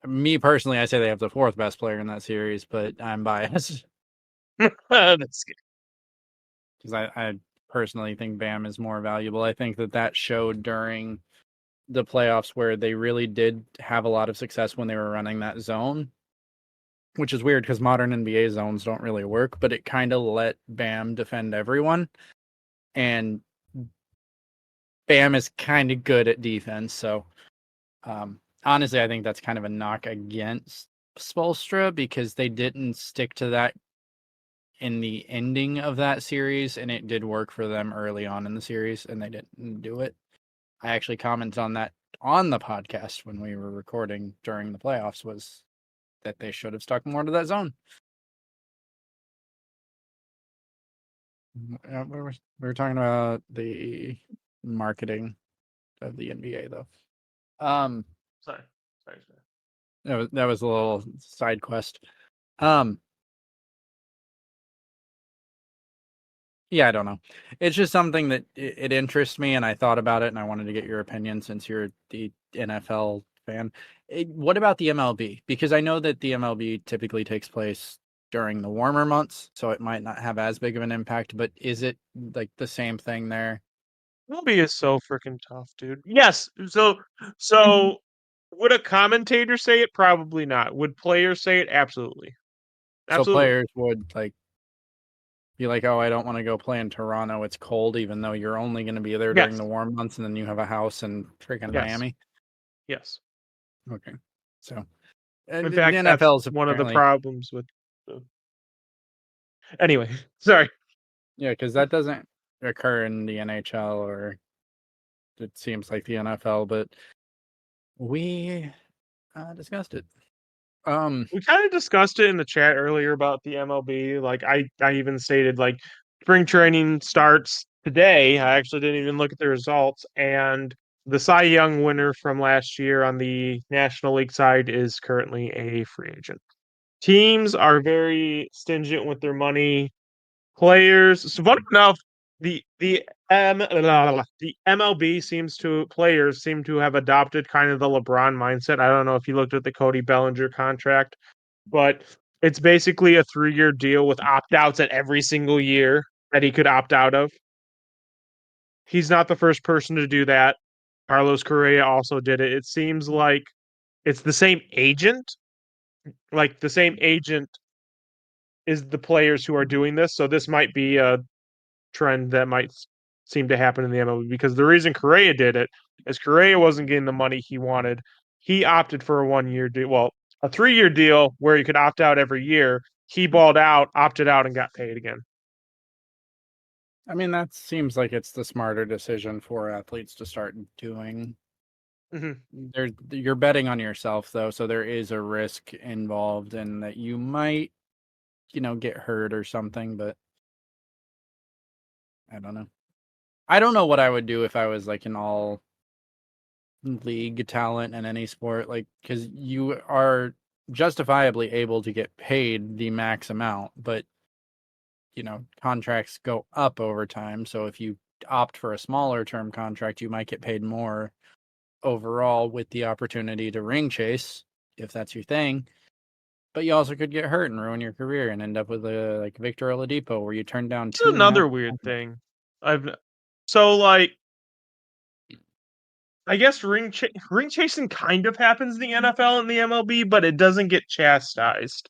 Me personally, I say they have the fourth best player in that series, but I'm biased That's good. because I personally think Bam is more valuable. I think that showed during the playoffs where they really did have a lot of success when they were running that zone, which is weird because modern NBA zones don't really work, but it kind of let Bam defend everyone. And Bam is kind of good at defense. So honestly, I think that's kind of a knock against Spoelstra because they didn't stick to that in the ending of that series, and it did work for them early on in the series, and they didn't do it. I actually commented on that on the podcast when we were recording during the playoffs, was that they should have stuck more to that zone. We were talking about the marketing of the NBA, though. Sorry. Sorry. That was a little side quest. Yeah, I don't know. It's just something that it interests me, and I thought about it, and I wanted to get your opinion since you're the NFL fan. What about the MLB? Because I know that the MLB typically takes place during the warmer months, so it might not have as big of an impact, but is it like the same thing there? MLB is so freaking tough, dude. Yes. So would a commentator say it? Probably not. Would players say it? Absolutely. So Absolutely. players would like be like, "Oh, I don't want to go play in Toronto. It's cold," even though you're only going to be there during Yes. the warm months, and then you have a house in freaking Yes. Miami. Yes. Okay, so In the fact, that's NFL is one of the apparently. problems with. Anyway, sorry. Yeah, because that doesn't occur in the NHL, or it seems like the NFL, but we discussed it. We kind of discussed it in the chat earlier about the MLB. Like I even stated like spring training starts today. I actually didn't even look at the results, and the Cy Young winner from last year on the National League side is currently a free agent. Teams are very stingent with their money. Players, so funny enough, the MLB players seem to have adopted kind of the LeBron mindset. I don't know if you looked at the Cody Bellinger contract, but it's basically a 3-year deal with opt outs at every single year that he could opt out of. He's not the first person to do that. Carlos Correa also did it. It seems like it's the same agent. Like the same agent is the players who are doing this. So this might be a trend that might seem to happen in the MLB because the reason Correa did it is Correa wasn't getting the money he wanted. He opted for a 1-year deal. Well, a 3-year deal where you could opt out every year. He balled out, opted out, and got paid again. I mean, that seems like it's the smarter decision for athletes to start doing. You're betting on yourself, though, so there is a risk involved in that you might, get hurt or something, but I don't know. I don't know what I would do if I was like an all league talent in any sport, like, because you are justifiably able to get paid the max amount, but contracts go up over time. So if you opt for a smaller term contract, you might get paid more overall with the opportunity to ring chase if that's your thing. But you also could get hurt and ruin your career and end up with a like Victor Oladipo where you turn down It's another weird thing. So like I guess ring chasing kind of happens in the NFL and the MLB, but it doesn't get chastised.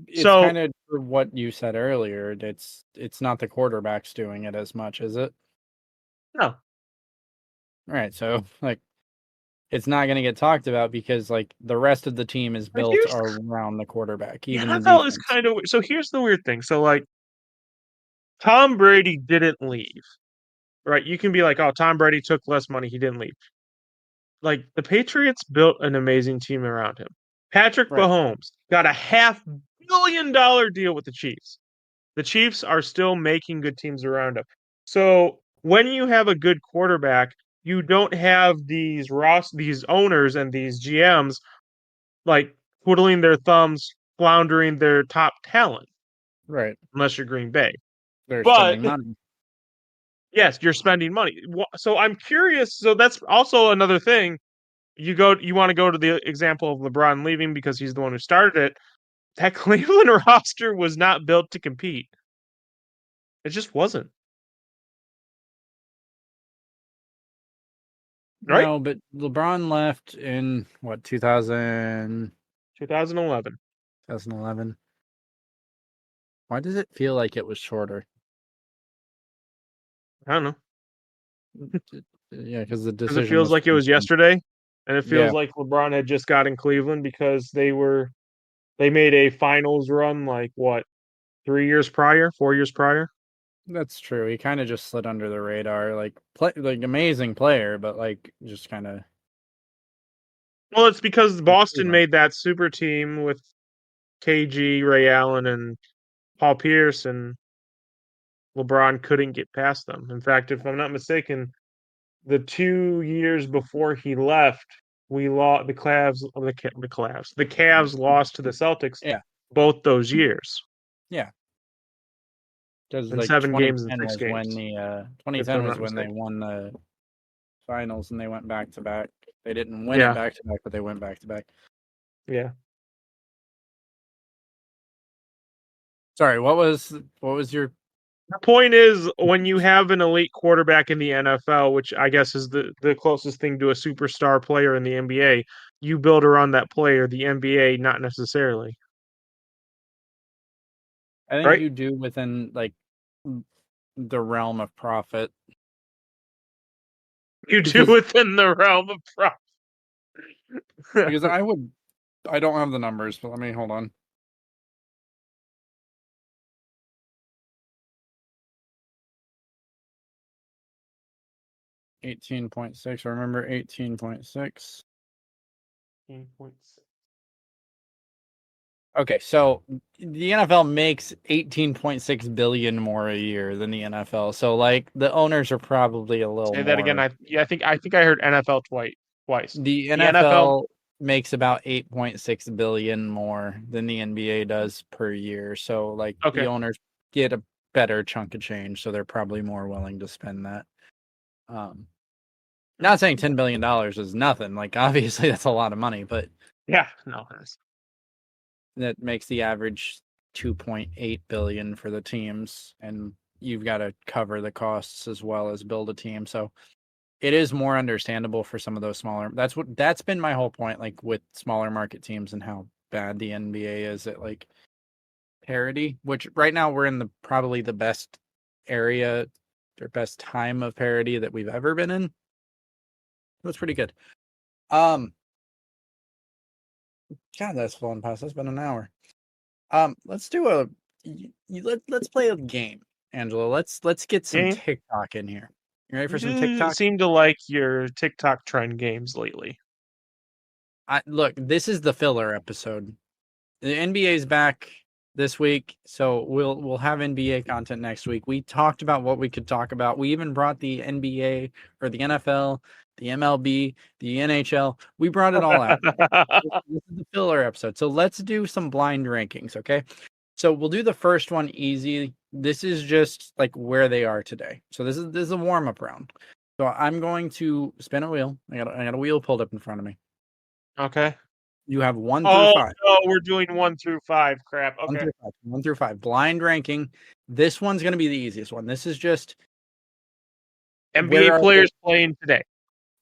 It's So kind of for what you said earlier. It's not the quarterbacks doing it as much, is it? no, Right. So like it's not going to get talked about because like the rest of the team is but built here's around the quarterback, the even the NFL is defense. kind of so. Here's the weird thing. So like Tom Brady didn't leave, right? You can be like, oh, Tom Brady took less money, he didn't leave. Like the Patriots built an amazing team around him. Patrick Right. Mahomes got a $500 million deal with the Chiefs. The Chiefs are still making good teams around him. So when you have a good quarterback, you don't have these owners and these GMs like twiddling their thumbs, floundering their top talent, Right. unless you're Green Bay. They're But spending money. Yes, you're spending money. So I'm curious. So that's also another thing. You want to go to the example of LeBron leaving because he's the one who started it. That Cleveland roster was not built to compete. It just wasn't. Right? No, but LeBron left in what 2011. 2011. Why does it feel like it was shorter? I don't know. Yeah, because the Because it decision feels was like it was yesterday, and it Yeah, feels like LeBron had just got in Cleveland because they made a finals run like what 3 years prior, 4 years prior. that's true. He kind of just slid under the radar, like amazing player, but like just kind of Well, it's because Boston Cleveland. made that super team with KG, Ray Allen, and Paul Pierce, and LeBron couldn't get past them. In fact, if I'm not mistaken, the 2 years before he left, we lost the Cavs lost to the Celtics Yeah, both those years yeah. Because in like 7 games and 2010 six was when games, the if 2010 I'm was not when they mistaken. won the finals and they went back to back. They didn't win it Yeah, back to back, but they went back to back. yeah. Sorry, what was your The point is, when you have an elite quarterback in the NFL, which I guess is the closest thing to a superstar player in the NBA, you build around that player. The NBA, not necessarily, I think right? you do within like the realm of profit You do because within the realm of because I don't have the numbers, but let me hold on. 18.6. Remember 18.6. Okay, so the NFL makes 18.6 billion more a year than the NFL. So like the owners are probably a little Say that again. more. I think I heard NFL twice. The The NFL. NFL makes about 8.6 billion more than the NBA does per year. So like the Okay. owners get a better chunk of change, so they're probably more willing to spend that. Um Not saying $10 billion is nothing. Like obviously that's a lot of money, but Yeah. No. that makes the average 2.8 billion for the teams, and you've got to cover the costs as well as build a team. So it is more understandable for some of those smaller. That's been my whole point, like with smaller market teams and how bad the NBA is at like parity. Which right now we're in the probably the best area or best time of parity that we've ever been in. That's pretty good. Um, God, that's flown past. That's been an hour. Let's do let's play a game, Angelo. Let's get some Game. TikTok in here. You ready You for some do TikTok? seem to like your TikTok trend games lately. Look, this is the filler episode. The NBA's back this week, so we'll have NBA content next week. We talked about what we could talk about. We even brought the NBA or the NFL, the MLB, the NHL. We brought it all out. This is the filler episode. So let's do some blind rankings, okay? So we'll do the first one easy. This is just like where they are today. So this is a warm-up round. So I'm going to spin a wheel. I got a wheel pulled up in front of me. Okay. You have 1 through Oh 5. no, we're doing 1 through 5. Crap. 1 Okay. through 5. 1 through 5. Blind ranking. This one's going to be the easiest one. This is just NBA where are they? players playing today.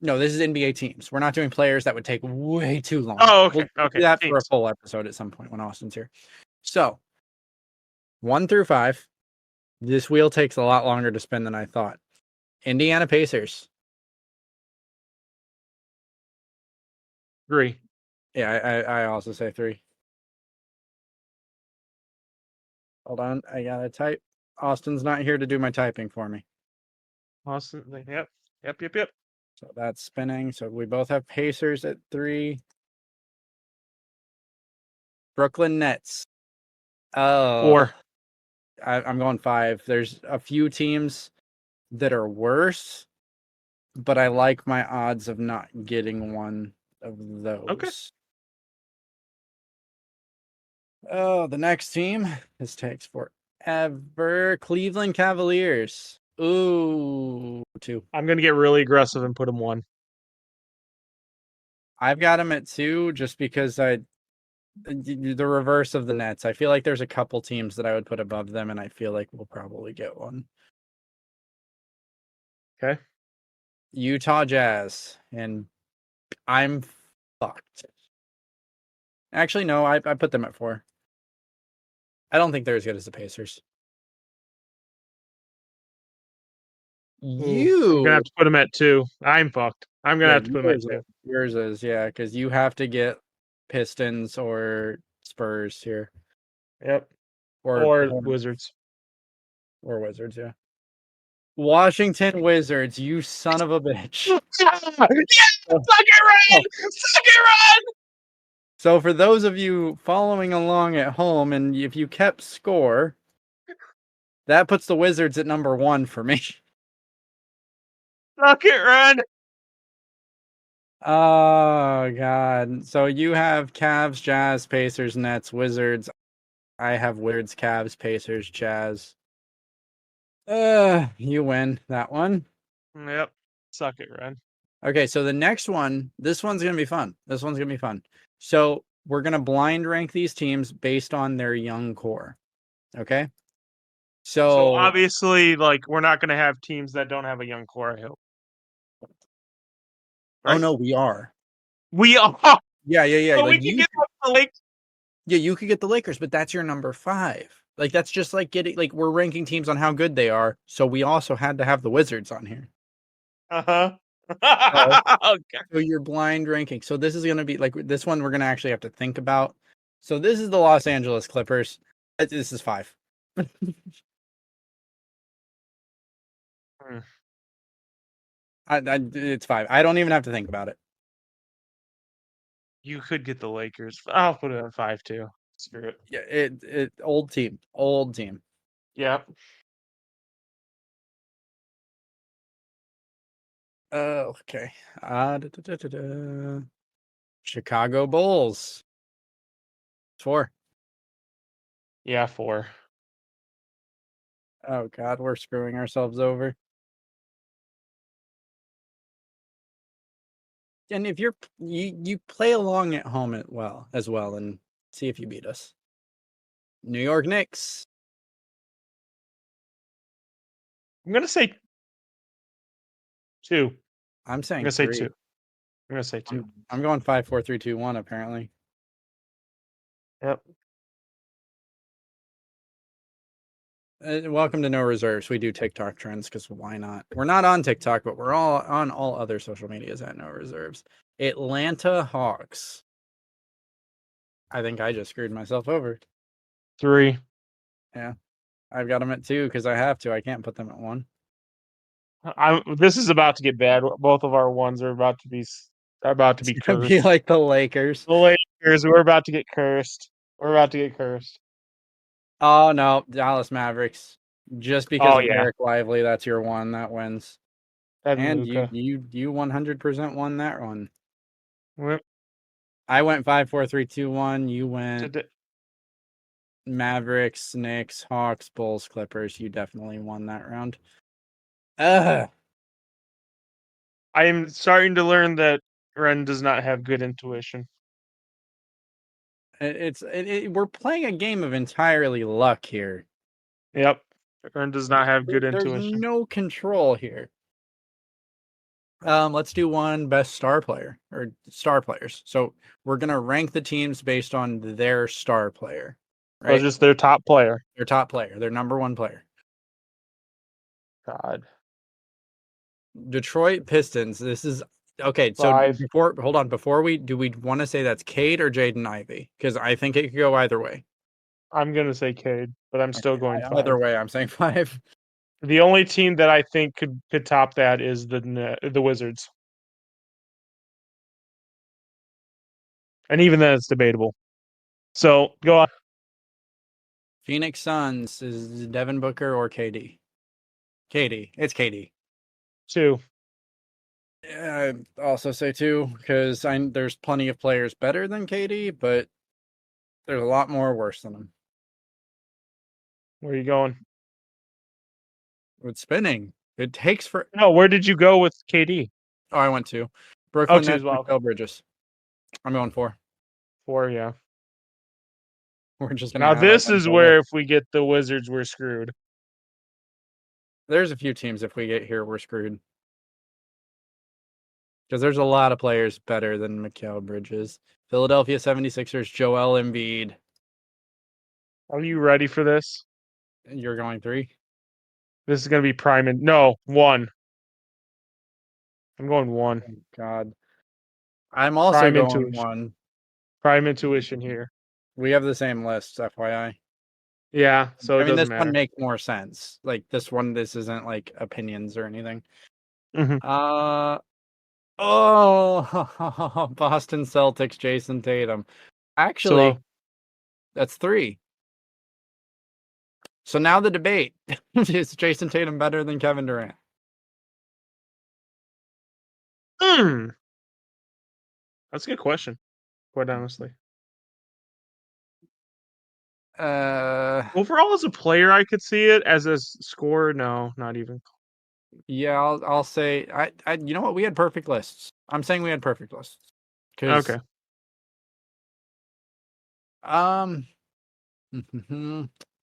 No, this is NBA teams. We're not doing players. That would take way too long. Oh, We'll okay. do Okay. that for a Teams. full episode at some point when Austin's here. So 1 through 5. This wheel takes a lot longer to spin than I thought. Indiana Pacers. Agree. Yeah, I also say 3. Hold on, I gotta type. Austin's not here to do my typing for me. Austin. Yep. Yep. So that's spinning. So we both have Pacers at 3. Brooklyn Nets. Oh, 4. I'm going 5. There's a few teams that are worse, but I like my odds of not getting one of those. Okay. Oh, the next team. This takes forever. Cleveland Cavaliers. Ooh, 2. I'm gonna get really aggressive and put him 1. I've got him at 2 just because the reverse of the Nets. I feel like there's a couple teams that I would put above them, and I feel like we'll probably get one. Okay. Utah Jazz, and I'm fucked. Actually, no, I put them at 4. I don't think they're as good as the Pacers. I'm You, gonna have to put him at 2. I'm fucked. I'm gonna yeah, have to put him at 2. yours is, yeah, because you have to get Pistons or Spurs here, Yep. or Or Hornets Wizards. or Wizards, yeah. Washington Wizards, you son of a bitch. Yeah! Suck it, Ryan! Suck it, Ryan! So for those of you following along at home, and if you kept score, that puts the Wizards at number 1 for me. Suck it, Ryan! Oh God. So you have Cavs, Jazz, Pacers, Nets, Wizards. I have Wizards, Cavs, Pacers, Jazz. You win that one. Yep. Suck it, Ryan. Okay, so the next one, this one's gonna be fun. So we're gonna blind rank these teams based on their young core. Okay. So So obviously, like, we're not gonna have teams that don't have a young core, I hope. oh Right? no, we are. We are. Yeah. So Like we can get the Lakers. yeah, you could get the Lakers, but that's your number 5. Like that's just like getting like we're ranking teams on how good they are. So we also had to have the Wizards on here. Uh-huh. So, Okay. so you're blind ranking. So this is gonna be like this one we're gonna actually have to think about. So this is the Los Angeles Clippers. This is 5. Hmm. It's 5. I don't even have to think about it. You could get the Lakers. I'll put it at 5 too. Screw it. Yeah, it old team. Yep. Okay. Da, da, da, da, da. Chicago Bulls. 4. Yeah, 4. Oh God, we're screwing ourselves over. And if you play along at home as well and see if you beat us. New York Knicks. I'm gonna say 2. I'm I'm saying gonna say 3. 2. I'm gonna say 2. I'm going 5, 4, 3, 2, 1. Apparently. Yep. Welcome to No Reserves. We do TikTok trends because why not? We're not on TikTok, but we're all on all other social medias at No Reserves. Atlanta Hawks. I think I just screwed myself over. 3. Yeah, I've got them at 2 because I have to. I can't put them at 1. This is about to get bad. Both of our ones are about to be It's gonna cursed. be like the Lakers. The Lakers, we're about to get cursed. We're about to get cursed. Oh no, Dallas Mavericks. Just because Oh of yeah, Derek Lively, that's your one that wins. and And Luca. you 100% won that one. Yep. I went 5, 4, 3, 2, 1. You went Today- Mavericks, Knicks, Hawks, Bulls, Clippers. You definitely won that round. Ugh. I am starting to learn that Ren does not have good intuition. We're playing a game of entirely luck here. Yep, Ren does not have good There's intuition. no control here. Let's do one best star player or star players. So we're gonna rank the teams based on their star player, Or right? just their top player. Their top player, their number 1 player. God. Detroit Pistons. This is okay. So 5. before we do we want to say that's Cade or Jaden Ivey? Because I think it could go either way. I'm gonna say Cade, but I'm still going 5. Either way, I'm saying 5. The only team that I think could top that is the Wizards, and even then it's debatable. So go on. Phoenix Suns is Devin Booker or KD? KD. It's KD. 2. Yeah, I also say 2 because there's plenty of players better than KD, but there's a lot more worse than him. Where are you going? It's spinning. It takes for. No, where did you go with KD? Oh, I went to Brooklyn two Nets, as well. Mikal Bridges. I'm going 4. 4, yeah. We're just gonna Now add a this bunch is of where lists. if we get the Wizards, we're screwed. There's a few teams if we get here, we're screwed. Because there's a lot of players better than Mikal Bridges. Philadelphia 76ers, Joel Embiid. Are you ready for this? You're going 3? This is gonna be prime. No, 1. I'm going 1. Oh, God. I'm also Prime going intuition. 1. Prime intuition here. We have the same lists, FYI. Yeah, so I it mean, doesn't this one matter. makes more sense. Like this one, this isn't like opinions or anything. Mhm. Boston Celtics, Jason Tatum. Actually, So that's 3. So now the debate is Jason Tatum better than Kevin Durant? that's a good question, quite honestly. Overall, as a player, I could see it. As a scorer, no, not even. Yeah, I'll say you know what? We had perfect lists. I'm saying we had perfect lists. Okay.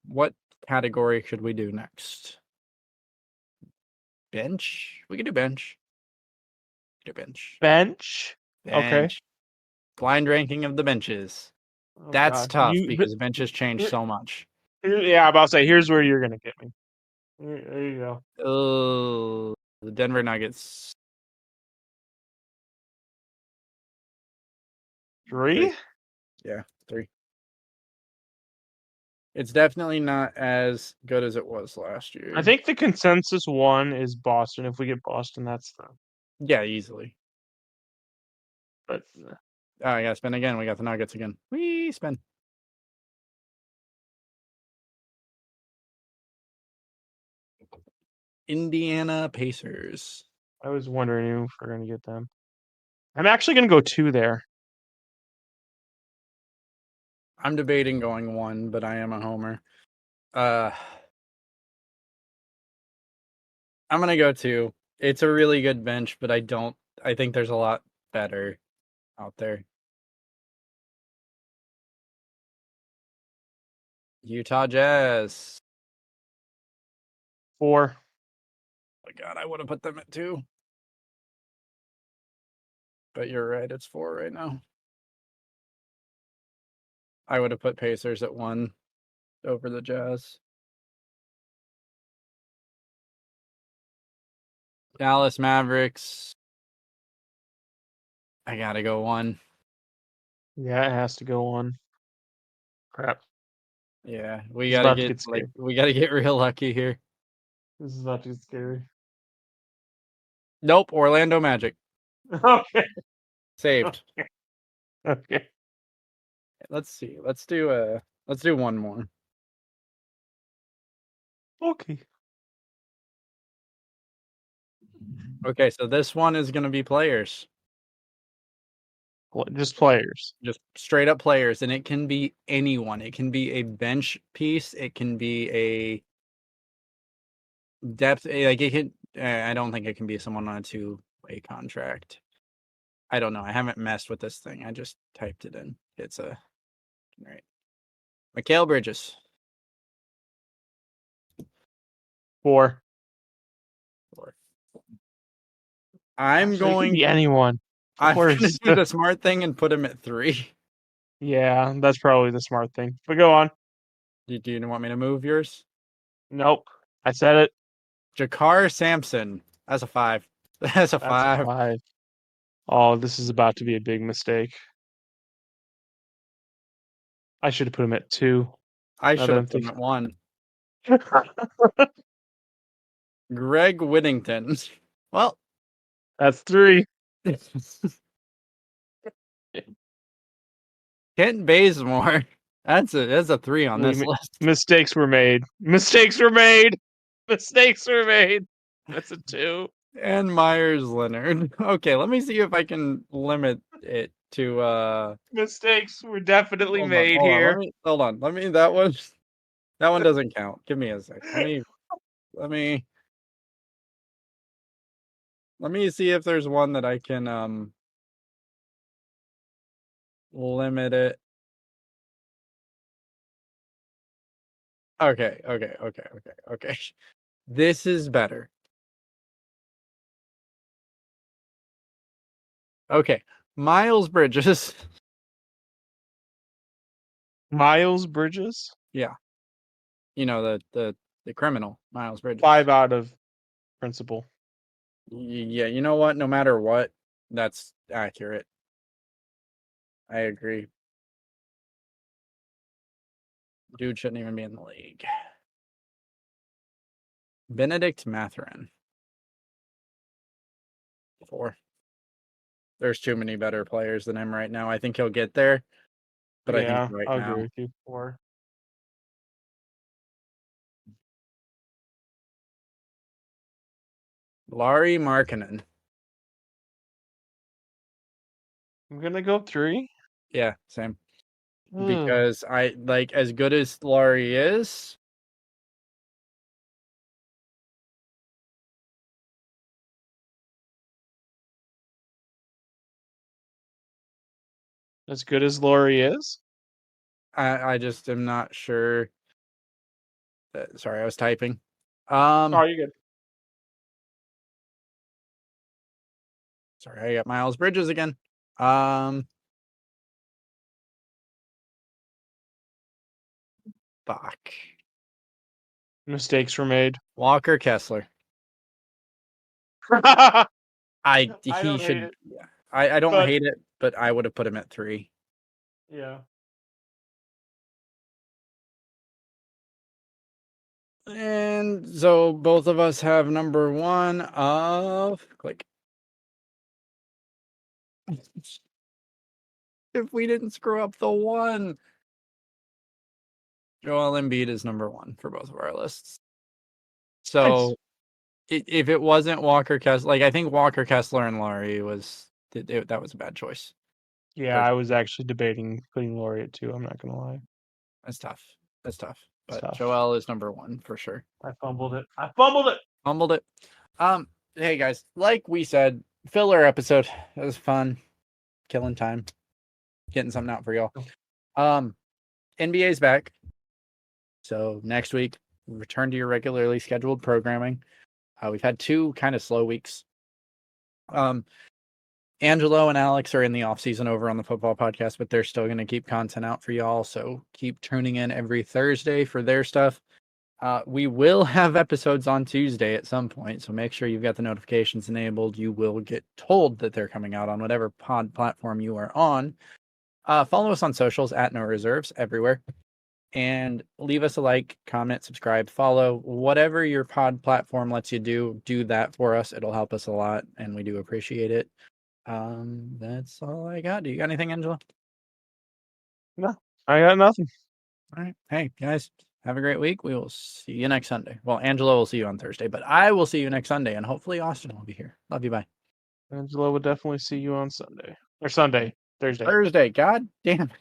What category should we do next? Bench? We could do bench. Bench. Bench. Okay. Bench. Blind ranking of the benches. Oh, That's God. tough because benches change so much. Yeah, I'm about to say, here's where you're gonna get me. There you go. Oh, the Denver Nuggets. 3? Yeah, 3. It's definitely not as good as it was last year. I think the consensus 1 is Boston. If we get Boston, that's the. Yeah, easily. But Oh, I gotta spin again. We got the Nuggets again. We spin. Indiana Pacers. I was wondering if we're gonna get them. I'm actually gonna go 2 there. I'm debating going 1, but I am a homer. I'm gonna go 2. It's a really good bench, but I think there's a lot better out there. Utah Jazz. 4. Oh my God, I would have put them at 2. But you're right, it's 4 right now. I would have put Pacers at 1 over the Jazz. Dallas Mavericks. I gotta go 1. Yeah, it has to go 1. Crap. Yeah, we It's gotta about to get get scary. we gotta get real lucky here. This is about to get scary. Nope, Orlando Magic. Okay. Saved. Okay. Let's see. Let's do 1 more. Okay. Okay, so this one is gonna be players. Just players. Just straight up players, and it can be anyone. It can be a bench piece. It can be a depth. Like it can. I don't think it can be someone on a 2-way contract. I don't know. I haven't messed with this thing. I just typed it in. It's a right. Mikal Bridges. 4. I'm So it could going. be anyone. I'm course. gonna do the smart thing and put him at 3. Yeah, that's probably the smart thing. But go on. Do you want me to move yours? Nope. I said it. Jakar Sampson. That's a 5. That's a 5. 5. Oh, this is about to be a big mistake. I should have put him at 2. I Now should that have I'm put him thinking. at 1. Greg Whittington. Well, That's 3. Kent Bazemore. That's a 3 on this list. Mistakes were made. Mistakes were made. Mistakes were made. That's a 2. And Myers Leonard. Okay, let me see if I can limit it to Mistakes were definitely hold made on, here. hold on. Let me that one doesn't count. Give me a sec. Let me Let me see if there's one that I can limit it. Okay. This is better. Okay. Miles Bridges. Miles Bridges, Yeah. You know, the criminal, Miles Bridges. 5 out of principal. Yeah, you know what? No matter what, that's accurate. I agree. Dude shouldn't even be in the league. Benedict Mathurin. 4. There's too many better players than him right now. I think he'll get there, but I think Yeah, right I'll now, agree with you. 4. Lauri Markkanen. I'm gonna go 3. Yeah, same. Ugh. Because I like as good as Lauri is. As good as Laurie is. I just am not sure. Sorry, I was typing. Oh, you're good. Sorry, I got Miles Bridges again. Fuck. Mistakes were made. Walker Kessler. I He don't hate should. it. Yeah, I don't But- hate it, but I would have put him at 3. Yeah. And so both of us have number 1 of click. If we didn't screw up the 1. Joel Embiid is number 1 for both of our lists. So if it wasn't Walker Kessler, like I think Walker Kessler and Laurie was that was a bad choice. Yeah, I was actually debating putting Laurie at 2. I'm not gonna lie. That's tough. But tough. Joel is number 1 for sure. I fumbled it. Fumbled it. Hey guys, like we said, filler episode. It was fun. Killing time. Getting something out for y'all. NBA's back. So next week, return to your regularly scheduled programming. We've had 2 kind of slow weeks. Angelo and Alex are in the off season over on the football podcast, but they're still going to keep content out for y'all. So keep tuning in every Thursday for their stuff. We will have episodes on Tuesday at some point, so make sure you've got the notifications enabled. You will get told that they're coming out on whatever pod platform you are on. Follow us on socials at No Reserves everywhere. And leave us a like, comment, subscribe, follow. Whatever your pod platform lets you do that for us. It'll help us a lot, and we do appreciate it. That's all I got. Do you got anything, Angela? No, I got nothing. All right. Hey, guys, have a great week. We will see you next Sunday. Well, Angelo will see you on Thursday, but I will see you next Sunday, and hopefully Austin will be here. Love you. Bye. Angelo would definitely see you on Sunday. Or Sunday. Thursday. Thursday. God damn.